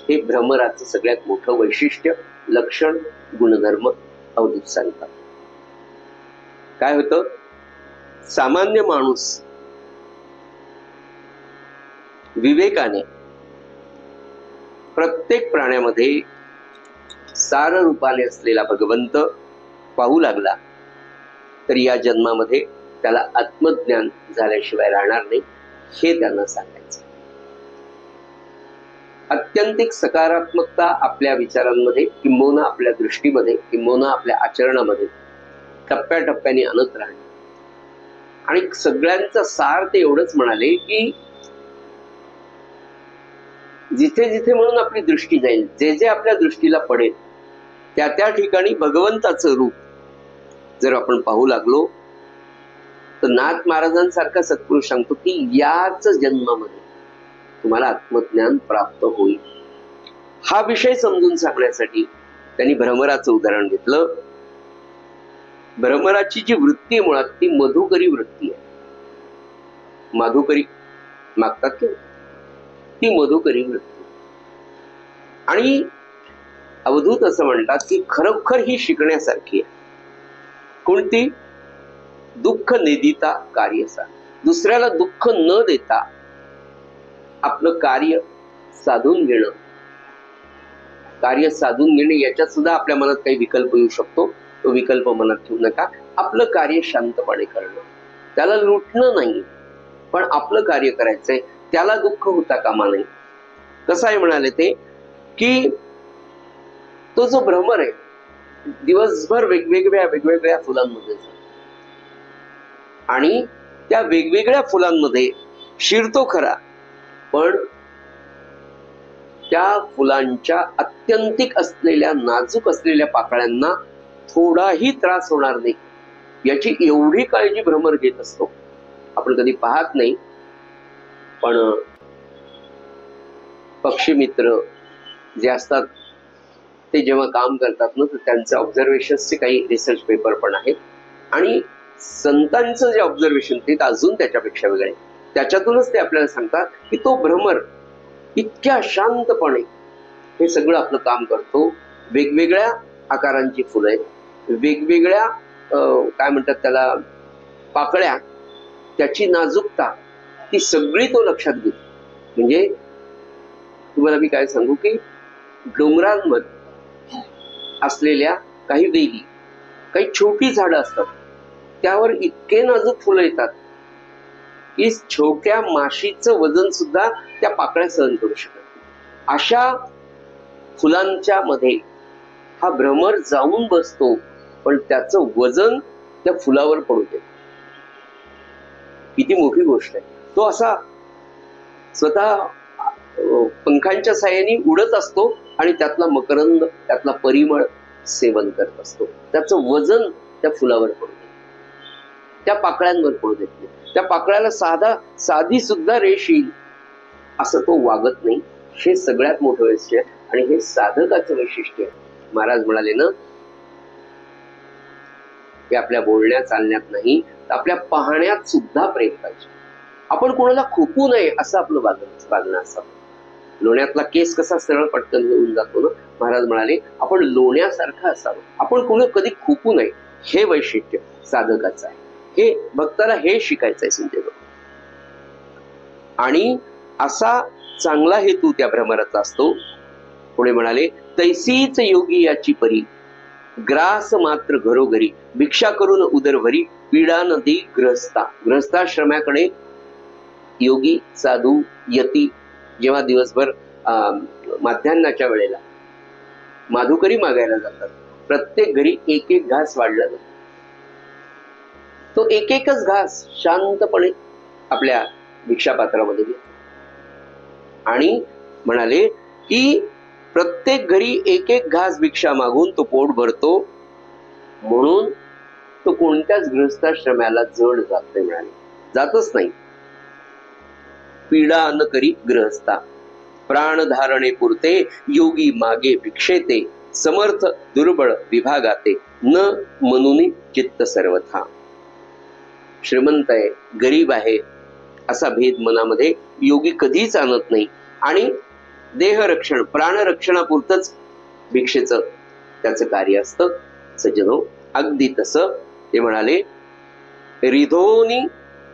हे भ्रमराचं सगळ्यात मोठं वैशिष्ट्य, लक्षण, गुणधर्म अवधूत सांगतात. काय होतं, सामान्य माणूस विवेकाने प्रत्येक प्राण्यामध्ये सार रूपाने असलेला भगवंत पाहू लागला तर या जन्मामध्ये त्याला आत्मज्ञान झाल्याशिवाय राहणार नाही, हे त्यांना सांगायचं. अत्यंतिक सकारात्मकता आपल्या विचारांमध्ये, किंबहुना आपल्या दृष्टीमध्ये, किंबहुना आपल्या आचरणामध्ये टप्प्याटप्प्याने आणत राहणे. आणि सगळ्यांचा सार ते एवढंच म्हणाले की जिथे जिथे म्हणून आपली दृष्टी जाईल, जे जे आपल्या दृष्टीला पडेल त्या त्या ठिकाणी भगवंताचं रूप जर आपण पाहू लागलो तर नाथ महाराजांसारखा सत्पुरुष सांगतो की याच जन्मामध्ये तुम्हाला आत्मज्ञान प्राप्त होईल. हा विषय समजून सांगण्यासाठी त्यांनी भ्रमराचं उदाहरण घेतलं. भ्रमराची जी वृत्ती आहे मुळात ती मधुकरी वृत्ती आहे. माधुकरी मागतात की ती मधुकरी वृत्ती. आणि अवधूत असं म्हणतात की खरोखर ही शिकण्यासारखी आहे. कोणती? दुःख निदिता कार्य साध. दुसऱ्याला दुःख न देता आपलं कार्य साधून घेणं, कार्य साधून घेणे याच्यात सुद्धा आपल्या मनात काही विकल्प येऊ शकतो. तो विकल्प मनात ठेवू नका. आपलं कार्य शांतपणे करणं, त्याला लुटणं नाही, पण आपलं कार्य करायचंय, त्याला दुःख होता कामा नये. कसं आहे म्हणाले ते की तो जो भ्रमर आहे दिवसभर वेगवेगळ्या फुलांमध्ये आणि त्या वेगवेगळ्या फुलांमध्ये शिरतो खरा, पण त्या फुलांच्या अत्यंतिक असलेल्या नाजूक असलेल्या पाकळ्यांना थोडाही त्रास होणार नाही याची एवढी काळजी भ्रमर घेत असतो. आपण कधी पाहत नाही, पण पक्षी मित्र जे असतात ते जेव्हा काम करतात ना तर त्यांचे ऑब्झर्वेशन्सचे काही रिसर्च पेपर पण आहेत. आणि संतांचं जे ऑब्झर्वेशन ते अजून त्याच्यापेक्षा वेगळे. त्याच्यातूनच ते आपल्याला सांगतात की तो भ्रमर इतक्या शांतपणे हे सगळं आपलं काम करतो. वेगवेगळ्या आकारांची फुलं आहेत, वेगवेगळ्या काय म्हणतात त्याला पाकळ्या, त्याची नाजूकता ती सगळी तो लक्षात घेतो. म्हणजे तुम्हाला मी काय सांगू की डोंगरांमध्ये असलेल्या काही वेली, काही छोटी झाडं असतात, त्यावर इतके नाजूक फुलं येतात की छोट्या माशीचं वजन सुद्धा त्या पाकळ्या सहन करू शकत. अशा फुलांच्या मध्ये हा भ्रमर जाऊन बसतो, पण त्याचं वजन त्या फुलावर पडू देतो. किती मोठी गोष्ट आहे. तो असा स्वतः पंखांच्या साहाय्याने उडत असतो आणि त्यातला मकरंद, त्यातला परिमळ सेवन करत असतो. त्याचं वजन त्या फुलावर पडू देत, त्या पाकळ्यांवर पडू देत नाही. त्या पाकळ्याला साधी सुद्धा रेष येईल असं तो वागत नाही. हे सगळ्यात मोठं वैशिष्ट्य आहे आणि हे साधकाचं वैशिष्ट्य आहे. महाराज म्हणाले ना की आपल्या बोलण्यात चालण्यात नाही तर आपल्या पाहण्यात सुद्धा प्रेम पाहिजे. आपण कोणाला खुपू नये असं आपलं वागणं असावं. लोण्यातला केस कसा सरळ पटकन होऊन जातो ना, महाराज म्हणाले आपण लोण्यासारखं असावं. आपण कोणी कधी खुपू नये, हे वैशिष्ट्य साधकाचं आहे. हे भक्ताला हे शिकायचंय संजय. आणि असा चांगला हेतू त्या भ्रमराचा असतो. पुढे म्हणाले तैसीच योगी याची परी, ग्रास मात्र घरोघरी, भिक्षा करून उदरभरी, पीडा न दे ग्रहस्था. ग्रहस्थाश्रमाकडे योगी, साधू, यती जेव्हा दिवसभर माध्यान्नाच्या वेळेला माधुकरी मागायला जातात, प्रत्येक घरी एक एक घास वाढला जातो. तो एक एकच घास शांतपणे आपल्या भिक्षापात्रामध्ये घेतो आणि म्हणाले की प्रत्येक घरी एक एक घास भिक्षा मागून तो पोट भरतो, म्हणून तो कोणत्याच गृहस्थाश्रमाला जड जात नाही. म्हणाले जातच नाही. पीडा न करी ग्रहस्था, प्राण धारणे पुरते, योगी मागे भिक्षेते, समर्थ दुर्बळ विभागाते, न मनुनी चित्त सर्वथा. श्रीमंत आहे, गरीब आहे असा भेद मनामध्ये योगी कधीच आणत नाही आणि देहरक्षण, प्राणरक्षणापुरतच भिक्षेचं त्याचं कार्य असतं. सज्जनो, अगदी तसं ते म्हणाले रिधोनी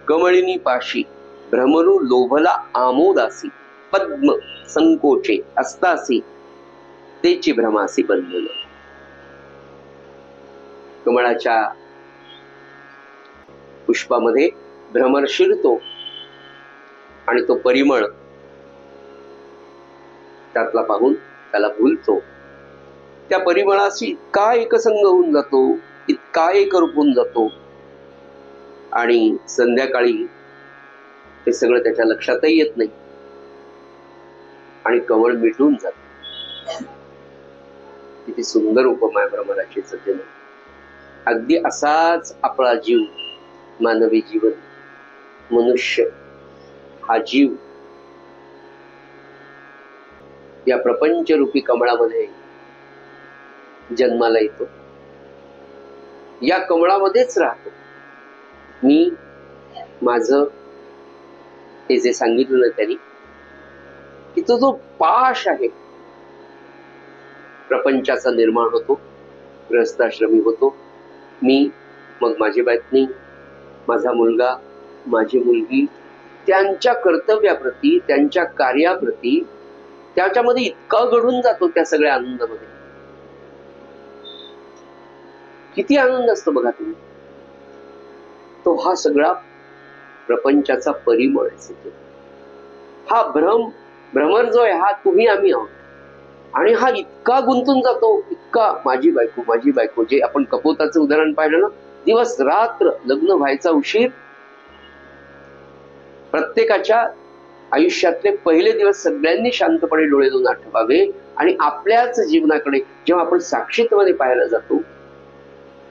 कमळिनी पाशी, भ्रमरू लोभला आमोदासी, पद्म संकोचे अस्तासी, तेची भ्रमासी बंधन. कमळाच्या पुष्पामध्ये भ्रमर शिरतो आणि तो परिमळ त्यातला पाहून त्याला भुलतो. त्या परिमळाशी इतका एकसंग होऊन जातो, इतका एकरूप होऊन जातो आणि संध्याकाळी हे सगळं त्याच्या लक्षातही येत नाही आणि कमळ मिटून जात. किती सुंदर उपमा आहे भ्रमराची सज्जन. अगदी असाच आपला जीव, मानवी जीवन, मनुष्य हा जीव या प्रपंच रूपी कमळामध्ये जन्माला येतो. या कमळामध्येच राहतो. मी माझं ते जे सांगितलं ना त्यांनी, की तो जो पाश आहे प्रपंचाचा निर्माण होतो, ग्रस्ताश्रमी होतो. मी, मग माझी पत्नी, माझा मुलगा, माझी मुलगी, त्यांच्या कर्तव्याप्रती, त्यांच्या कार्याप्रती, त्याच्यामध्ये इतका घडून जातो त्या सगळ्या आनंदामध्ये. किती आनंद असतो बघा तुम्ही. तो हा सगळा प्रपंचाचा परिमळ आहे. हा भ्रमर जो आहे हा तुम्ही आम्ही आहोत. आणि हा इतका गुंतून जातो, इतका माझी बायको जे आपण कपोताचं उदाहरण पाहिलं ना, दिवस रात्र, लग्न व्हायचा उशीर, प्रत्येकाच्या आयुष्यातले पहिले दिवस सगळ्यांनी शांतपणे डोळे दोन आठवावे आणि आपल्याच जीवनाकडे जेव्हा आपण साक्षीत्वाने पाहायला जातो,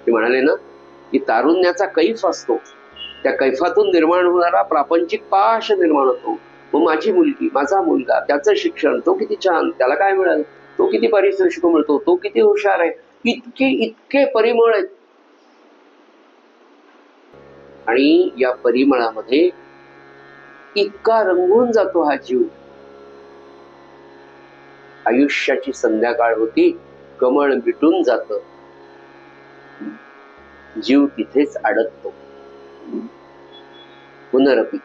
ते म्हणाले ना की तारुण्याचा कैफ असतो, त्या कैफातून निर्माण होणारा प्रापंचिक पाश निर्माण होतो. मग माझी मुलगी, माझा मुलगा, त्याचं शिक्षण, तो किती छान, त्याला काय मिळालं, तो किती पारितोषिक मिळतो, तो किती हुशार आहे, इतके परिमळ आहेत. आणि या परिमळामध्ये इतका रंगून जातो हा जीव. आयुष्याची संध्याकाळ होती, कमळ मिटून जात, जीव तिथेच अडकतो. पुनरपी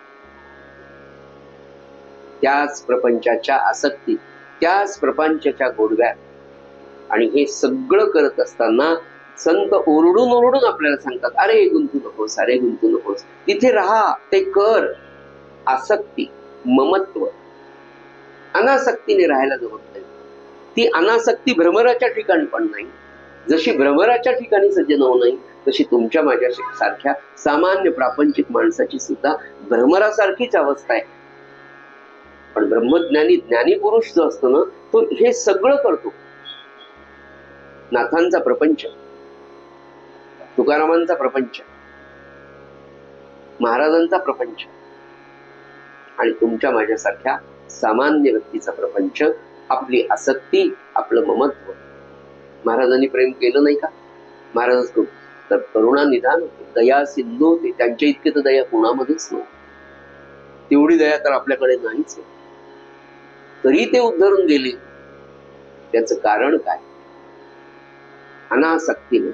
त्याच प्रपंचाच्या आसक्ती, त्याच प्रपंचाच्या गोडव्यात. आणि हे सगळं करत असताना संत ओरडून ओरडून आपल्याला सांगतात, अरे गुंतू नकोस, अरे गुंतू नकोस, तिथे राहा, ते कर. आसक्ती, ममत्व, अनासक्तीने राहायला जमत नाही. ती अनासक्ती भ्रमराच्या ठिकाणी पण नाही. जशी भ्रमराच्या ठिकाणी सज्जन होऊ नाही, तशी तुमच्या माझ्या सारख्या सामान्य प्रापंचिक माणसाची सुद्धा भ्रमरासारखीच अवस्था आहे. पण ब्रह्मज्ञानी, ज्ञानी पुरुष जो असतो ना, तो हे सगळं करतो. नाथांचा प्रपंच, तुकारामांचा प्रपंच, महाराजांचा प्रपंच आणि तुमच्या माझ्यासारख्या सामान्य व्यक्तीचा प्रपंच, आपली आसक्ती, आपलं ममत्व. महाराजांनी प्रेम केलं नाही का? महाराज तर करुणा निधान होते, दया सिंधू होते. त्यांच्या इतके तर दया कोणामध्येच नव्हती. तेवढी दया तर आपल्याकडे नाहीच. तरी ते उद्धरून गेले. त्याचं कारण काय? अनासक्तीने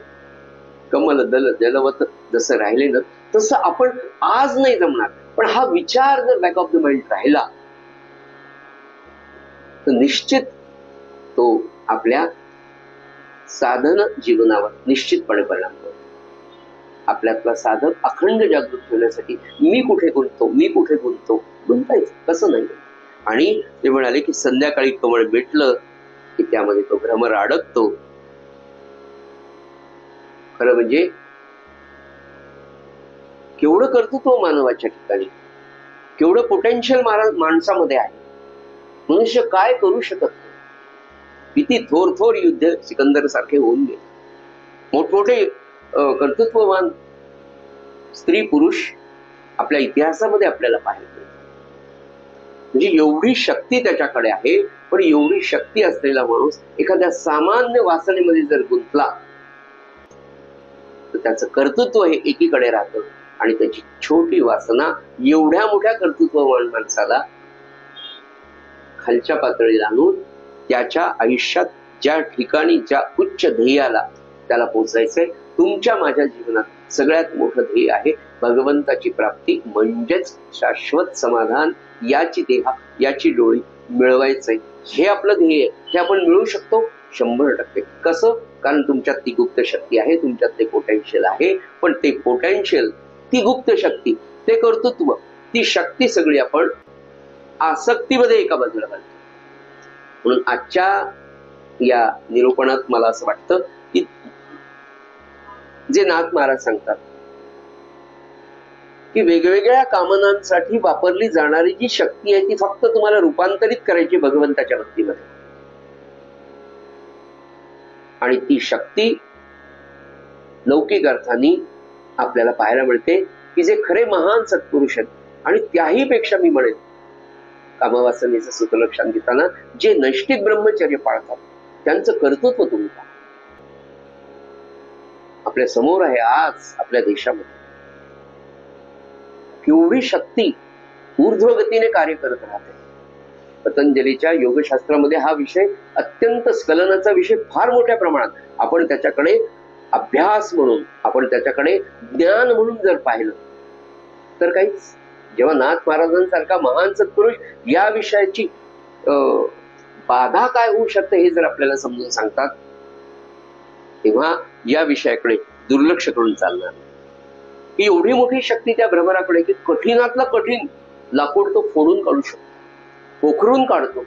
कमल दल जलवत जसं राहिले ना, तसं आपण आज नाही जमणार. पण हा विचार जर बॅक ऑफ द माइंड राहिला तर निश्चित तो आपल्या साधन जीवनावर निश्चितपणे परिणाम करतो. आपल्यातला साधक अखंड जागृत ठेवण्यासाठी मी कुठे गुंततो गुंतायचं कसं नाही. आणि ते म्हणाले की संध्याकाळी कमळ भेटलं की त्यामध्ये तो भ्रमर अडकतो. खरं म्हणजे केवढं कर्तृत्व मानवाच्या ठिकाणी, केवढं पोटेन्शियल माणसामध्ये आहे. मनुष्य काय करू शकत नाही. किती थोर युद्ध सिकंदर सारखे होऊन गेले. मोठमोठे कर्तृत्ववान स्त्री पुरुष आपल्या इतिहासामध्ये आपल्याला पाहायला मिळतात. म्हणजे एवढी शक्ती त्याच्याकडे आहे. पण एवढी शक्ती असलेला माणूस एखाद्या सामान्य वासनेमध्ये जर गुंतला तर त्याचं कर्तृत्व हे एकीकडे राहतं आणि त्याची छोटी वासना एवढ्या मोठ्या कर्तृत्ववान माणसाला खालच्या पातळीला आणून त्याच्या आयुष्यात ज्या ठिकाणी, ज्या उच्च ध्येयाला त्याला पोहोचायचंय, तुमच्या माझ्या जीवनात सगळ्यात मोठं ध्येय आहे भगवंताची प्राप्ती, म्हणजेच शाश्वत समाधान, याची डोळी मिळवायचंय. हे आपलं ध्येय. हे आपण मिळवू शकतो 100%. कसं? कारण तुमच्यात ती गुप्त शक्ती आहे, तुमच्यात ते पोटेन्शियल आहे. पण ते पोटेन्शियल, ती गुप्त शक्ती, ते कर्तृत्व, ती शक्ती सगळी आपण आसक्तीमध्ये एका बाजूला घालतो. म्हणून आजच्या या निरूपणात मला असं वाटतं की जे नाथ महाराज सांगतात की वेगवेगळ्या कामनांसाठी वापरली जाणारी जी शक्ती आहे ती फक्त तुम्हाला रूपांतरित करायची भगवंताच्या भक्तीमध्ये. आणि ती शक्ती लौकिक अर्थाने आपल्याला पाहायला मिळते की जे खरे महान सत्पुरुष आहेत आणि त्याही पेक्षा मी म्हणेन कामवासनेचं सूत्रलक्षण घेताना जे नैष्ठिक ब्रह्मचर्य पाळतात त्यांचं कर्तृत्व तुम्ही पहा. आपल्या समोर आहे आज आपल्या देशामध्ये. केवढी शक्ती ऊर्ध्वगतीने कार्य करत राहते. पतंजलीच्या योगशास्त्रामध्ये हा विषय अत्यंत स्खलनाचा विषय फार मोठ्या प्रमाणात. आपण त्याच्याकडे अभ्यास म्हणून, आपण त्याच्याकडे ज्ञान म्हणून जर पाहिलं तर काहीच. जेव्हा नाथ महाराजांसारखा महान सत्पुरुष या विषयाची बाधा काय होऊ शकते हे जर आपल्याला समजून सांगतात, तेव्हा या विषयाकडे दुर्लक्ष करून चालणार. ही एवढी मोठी शक्ती त्या भ्रमराकडे की कठीणातला कठीण लाकूड तो फोडून काढू शकतो, पोखरून काढतो,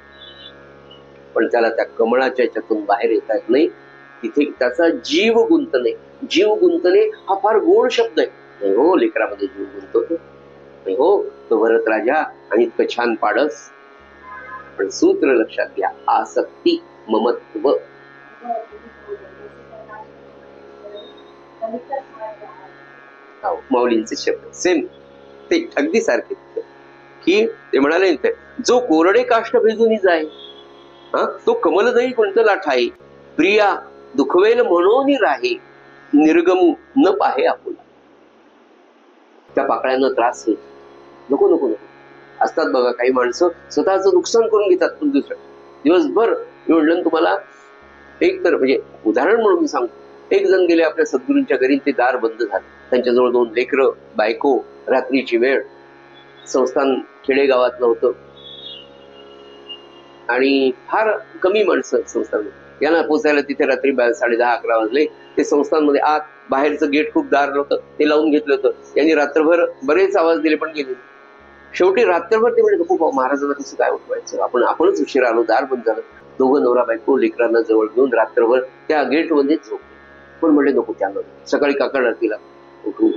पण त्याला त्या कमळाच्या याच्यातून बाहेर येता येत नाही. तिथे त्याचा जीव गुंतणे. जीव गुंतणे हा फार गोड शब्द आहे. नाही हो, लेकरामध्ये जीव गुंतवतो. नाही हो, तो भरत राजा आणि इतकं छान पाडस. पण सूत्र लक्षात घ्या, आसक्ती, ममत्व. माऊलींचे शब्द सेम ते अगदी सारखे, की ते म्हणाले जो कोरडे काष्ट भेजून जाय, तो कमलदही गुंतला ठाई, प्रिया दुखवेल म्हणून राहे, निर्गमू न पाहे आपुला. त्या पाकळ्यांना त्रास होईल. नको नको नको. असतात बघा काही माणसं स्वतःचं नुकसान करून घेतात. पण दुसरं दिवसभर मी म्हटलं तुम्हाला, एक तर म्हणजे उदाहरण म्हणून मी सांगतो, एक जण गेले आपल्या सद्गुरूंच्या घरी, ते दार बंद झालं. त्यांच्याजवळ 2 लेकरं, बायको, रात्रीची वेळ, संस्थान खेडेगावातलं होतं आणि फार कमी माणसं संस्थान. यांना पोचायला तिथे रात्री 10:30-11 वाजले. ते संस्थांमध्ये आत बाहेरचं गेट खूप दार नव्हतं, ते लावून घेतलं होतं. यांनी रात्रभर बरेच आवाज दिले पण गेले. शेवटी रात्रभर ते म्हणजे नको महाराजांना कसं काय उठवायचं, आपणच उशीर आलो, दार बंद झालं. दोघं नवरा बायको लेकरांना जवळ घेऊन रात्रभर त्या गेट मध्ये झोपले. पण म्हणले नको, त्यानं सकाळी काकड आरतीला उठू.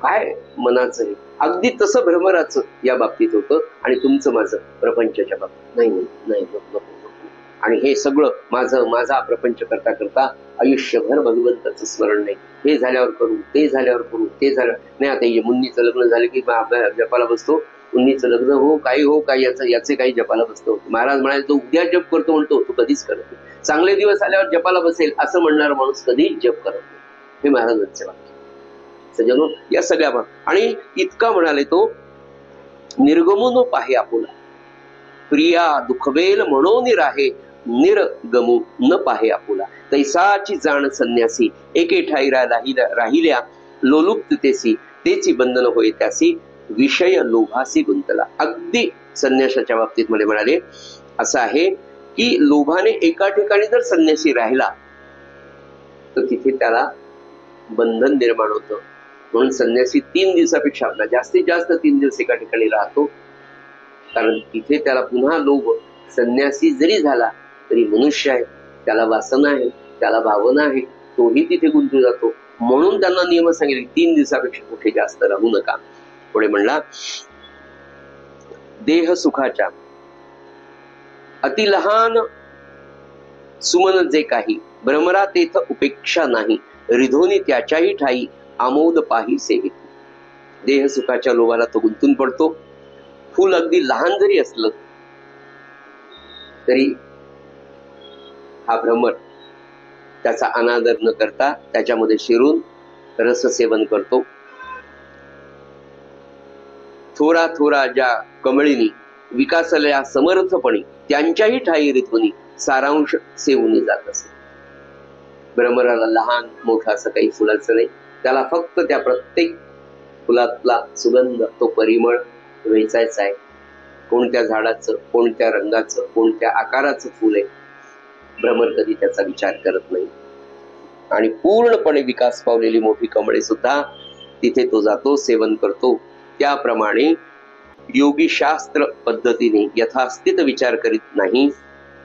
काय मनाचं आहे. अगदी तसं भ्रमराचं या बाबतीत होतं आणि तुमचं माझं प्रपंचाच्या बाबतीत. नाही नाही नको. आणि हे सगळं माझा प्रपंच करता करता आयुष्यभर भगवंताचं स्मरण नाही. हे झाल्यावर करू, ते झाल्यावर करू, ते झालं नाही. आता मुन्नीचं लग्न झालं की आपल्या जपाला बसतो. मुन्नीचं लग्न हो काही याचे काही जपाला बसतो. महाराज म्हणाले तो उद्या जप करतो म्हणतो, तो कधीच करत नाही. चांगले दिवस आल्यावर जपाला बसेल असं म्हणणारा माणूस कधीच जप करत नाही. हे महाराजांचे वाक्य. सज्जनो, या सगळ्या आणि इतका म्हणाले तो, निर्गमून पाहे आपुला, प्रिया दुखवेल म्हणून राहे, निर्गमू न पाहे आपुला. तैसाची जाण संन्यासी, एके ठाई राहिल्या लोलुप्ततेसी, तेची बंधन होय त्यासी, विषय लोभासी गुंतला. अगदी संन्यासाच्या बाबतीत मध्ये म्हणाले असं आहे की लोभाने एका ठिकाणी जर संन्यासी राहिला तर तिथे त्याला बंधन निर्माण होतं. म्हणून संन्यासी 3 दिवसापेक्षा जास्तीत जास्त 3 दिवस एका ठिकाणी राहतो, कारण तिथे त्याला पुन्हा लोभ. संन्यासी जरी झाला तरी मनुष्य आहे, त्याला वासना आहे, त्याला भावना आहे, तोही तिथे गुंतून जातो. म्हणून त्यांना नियम सांगितले 3 दिवसापेक्षा कुठे जास्त राहू नका. पुढे म्हणला, देह सुखाच्या अति लहान सुमन जे काही, भ्रमरा तेथ उपेक्षा नाही, रिधोनी त्याच्याही ठाई, आमोद पाही सेवित. देह सुखाच्या लोभाला तो गुंतून पडतो. फुल अगदी लहान जरी असलं तरी हा भ्रमर त्याचा अनादर न करता त्याच्यामध्ये शिरून रस सेवन करतो. थोरा थोरा ज्या कमळीनी विकासल्या समर्थपणी, त्यांच्याही ठाई रिधोनी सारांश सेवून जात असे. भ्रमराला लहान मोठा असं काही फुलाचं नाही. त्याला फक्त त्या प्रत्येक फुलातला सुगंध, तो परिमळ वेचायचा आहे. कोणत्या झाडाचं, कोणत्या रंगाचं, कोणत्या आकाराचं फुल आहे, भ्रमर कधी त्याचा विचार करत नाही. आणि पूर्णपणे विकास पावलेली मोठी कमळे सुद्धा तिथे तो जातो, सेवन करतो. त्याप्रमाणे योगी शास्त्र पद्धतीने यथास्थित विचार करीत नाही,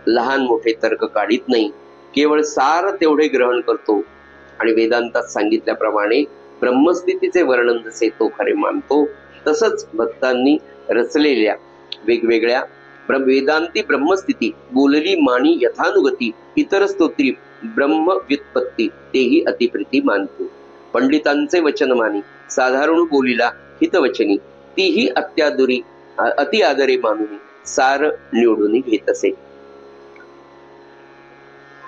लहान मोठे तर्क काढीत नाही, केवळ सार तेवढे ग्रहण करतो आणि वेदांतात सांगितल्याप्रमाणे ब्रह्मस्थितीचे वर्णन जसे तो खरे मानतो, तसंच भक्तांनी रचलेल्या वेगवेगळ्या वेदांती ब्रह्मस्थिती बोलली मानी यथानुगती, इतर स्तोत्री ब्रह्म व्युत्पत्ती तेही अतिप्रीती मानतो. पंडितांचे वचन मानी साधारण बोलीला हितवचनी, तीही अति आदरे मानुनी सार निवडून घेत असे.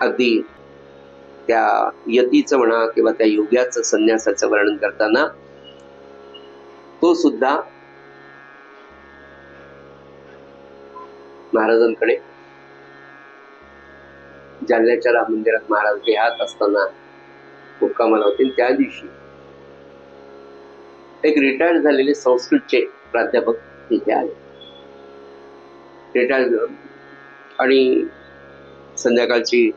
अगदी त्या यतीचं म्हणा किंवा त्या योग्याचं संन्यासाचं वर्णन करताना तो सुद्धा महाराजांकडे जालन्याच्या राम मंदिरात महाराज देहात असताना मुक्कामाला होते. त्या दिवशी एक रिटायर्ड झालेले संस्कृतचे प्राध्यापक तिथे आले. रिटायर्ड आणि संध्याकाळची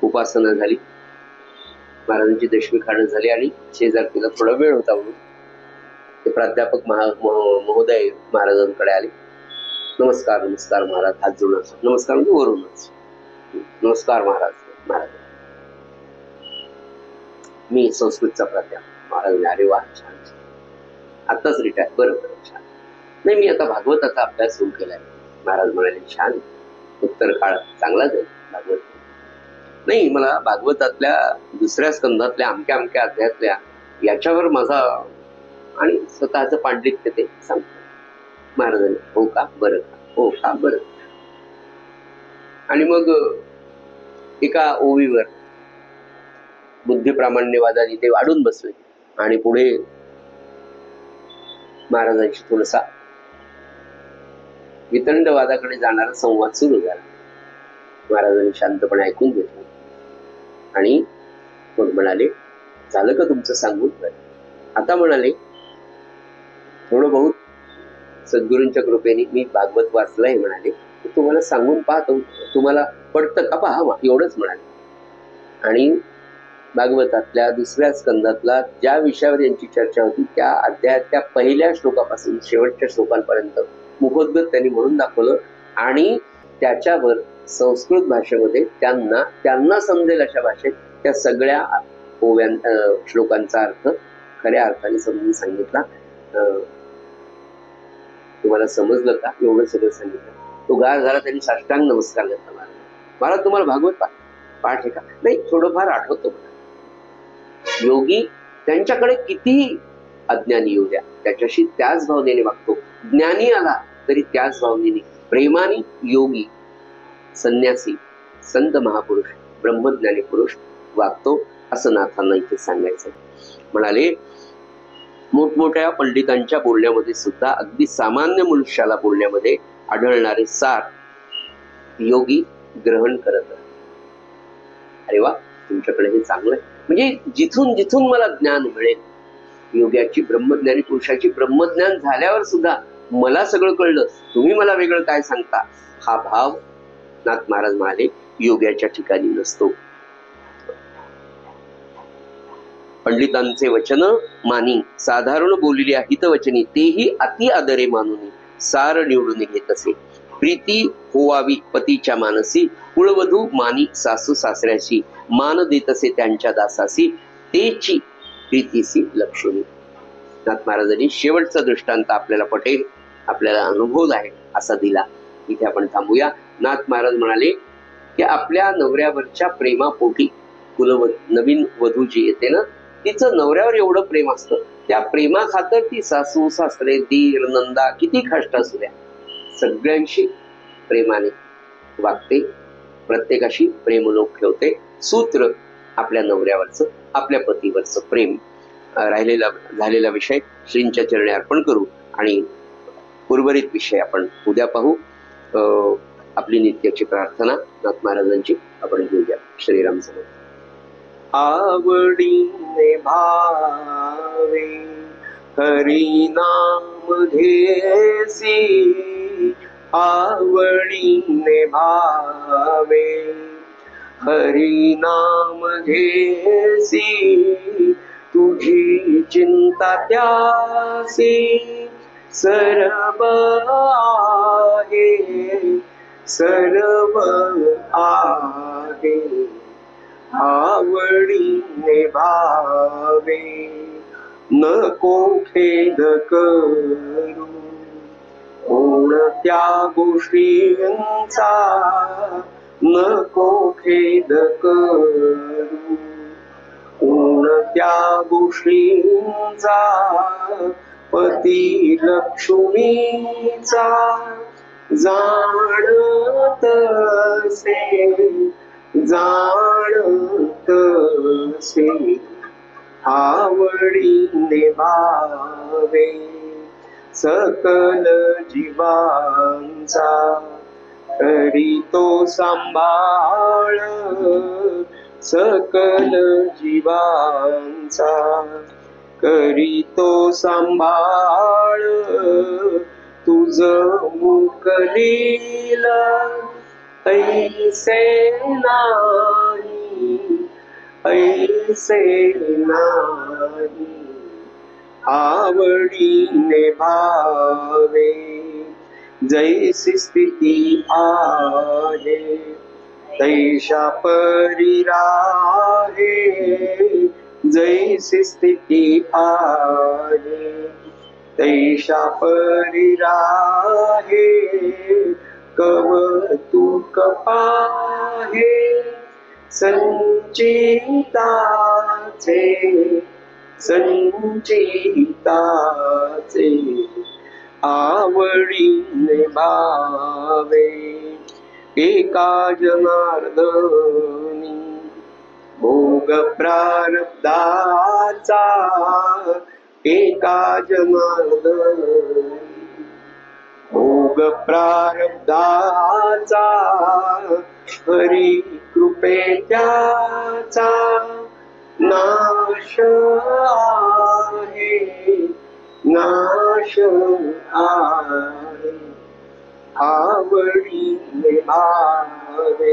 उपासना झाली, महाराजांची दशमी खाणं झाली आणि शेजारतीला थोडा वेळ होता म्हणून ते प्राध्यापक महोदय महाराजांकडे आले. नमस्कार नमस्कार महाराज, हात जोडून. नमस्कार म्हणजे वरूनच नमस्कार महाराज. महाराज मी संस्कृतचा प्राध्यापक. महाराज अरे वा छान, आताच रिटायर. बरोबर छान. नाही मी आता भागवताचा अभ्यास सुरू केलाय. महाराज म्हणाले छान, उत्तर काळ चांगलाच आहे भागवत. नाही मला भागवतातल्या दुसऱ्या स्कंदातल्या अमक्या अमक्या अध्यायातल्या याच्यावर माझा आणि स्वतःचं पांडित्य ते सांगतो. महाराजांनी हो का बरं का, हो का बरं. आणि मग एका ओवीवर बुद्धिप्रामाण्यवादाने ते वाढून बसले आणि पुढे महाराजांशी थोडासा वितंडवादाकडे जाणारा संवाद सुरू झाला. महाराजांनी शांतपणे ऐकून घेतलं आणि मग म्हणाले झालं का तुमचं सांगून. आता म्हणाले थोडं बहुत सद्गुरूंच्या कृपेने मी भागवत वाचलंय. म्हणाले तुम्हाला सांगून पाहतो, तुम्हाला पडतं का पहा, एवढंच म्हणाले. आणि भागवतातल्या दुसऱ्या स्कंदातला ज्या विषयावर यांची चर्चा होती त्या अध्यायाच्या पहिल्या श्लोकापासून शेवटच्या श्लोकांपर्यंत मुखोद्गत त्यांनी म्हणून दाखवलं आणि त्याच्यावर संस्कृत भाषेमध्ये त्यांना समजेल अशा भाषेत त्या सगळ्या श्लोकांचा अर्थ खऱ्या अर्थाने समजून सांगितला. तुम्हाला समजलं का, एवढं सगळं सांगितलं. तो गार झाला, त्यांनी साष्टांग नमस्कार घेतला. मला तुम्हाला भागवत पाठ आहे का. नाही थोडंफार आठवतो. योगी त्यांच्याकडे किती अज्ञानी येऊ द्या त्याच्याशी त्याच भावनेने वागतो. ज्ञानी आला तरी त्याच भावनेने प्रेमाने योगी संन्यासी संत महापुरुष ब्रह्मज्ञानी पुरुष वागतो असं नाथांना इथे सांगायचं. म्हणाले मोठमोठ्या पंडितांच्या बोलण्यामध्ये सुद्धा अगदी सामान्य मनुष्याला बोलण्यामध्ये आढळणारे सार योगी ग्रहण करत. अरे वा तुमच्याकडे हे चांगलं आहे. म्हणजे जिथून जिथून मला ज्ञान मिळेल, योग्याची ब्रह्मज्ञानी पुरुषाची ब्रह्मज्ञान झाल्यावर सुद्धा मला सगळं कळलं, तुम्ही मला वेगळं काय सांगता, हा भाव नाथ महाराज म्हणाले योग्याच्या ठिकाणी नसतो. पंडितांचे वचन मानी साधारण बोललेल्या हितवचनी तेही अति आदरे मानून सार निवडून घेत असे. प्रीती होवावी पतीच्या मानसी, कुळवधू मानी सासू सासऱ्याशी, मान देत असे त्यांच्या दासासी, तेची प्रीतीसी लक्ष्मी. नाथ महाराजांनी शेवटचा दृष्टांत आपल्याला पटेल, आपल्याला अनुभव आहे असा दिला. इथे आपण थांबूया. नाथ महाराज म्हणाले की आपल्या नवऱ्यावरच्या प्रेमापोटी नवीन वधू जी येते ना, तिचं नवऱ्यावर एवढं प्रेम असतं, त्या प्रेमा खातर ती सासू सासरे दीर नंदा किती कष्ट असू द्या सगळ्यांशी प्रेमाने वागते, प्रत्येकाशी प्रेमलोक ठेवते. सूत्र आपल्या नवऱ्यावरचं आपल्या पतीवरचं प्रेम. झालेला विषय श्रींच्या चरणी अर्पण करू आणि उर्वरित विषय आपण उद्या पाहू. आपली नित्याची प्रार्थना नाथ महाराजांची आपण घेऊया. श्रीराम समर्थ. आवडीने भावे हरी नाम घेसी, आवडीने भावे हरी नाम घेसी, तुझी चिंता त्यासी सर्व आहे, सर्व आहे. आवडीने भावे नको खेद करू, कोणत्या गोष्टींचा नको खेद करू, कोणत्या गोष्टींचा पती लक्ष्मीचा जाणत असे, जाणत से आवडीने भावे सकल जीवांचा करी तो सांभाळ सकल जीवांचा करी तो सांभाळ तुझ मुख लीला ऐसे नाही ऐसे नाही आवडीने भावे जैसी स्थिती आहे तैशा परी राहे जैसी स्थिती आहे तैशा परी राहे कवतुक पाहे संचिताचे आवडीने भावे एका जनार्दनी भोग प्रारब्धाचा एका जनार्दनी भोग प्रारब्धाचा हरी कृपे त्याचा नाश आहे नाश आहे आवडीने भावे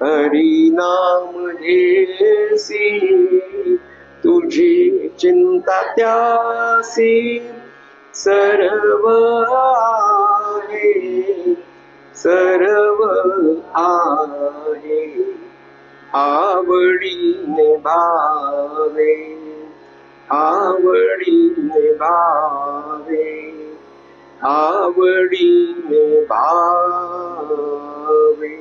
हरी नाम घेसी तुझी चिंता त्यासी सर्व आहे सर्व आहे आवडीने भावे आवडीने भावे आवडीने भावे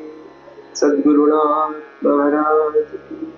सद्गुरुनाथ महाराज की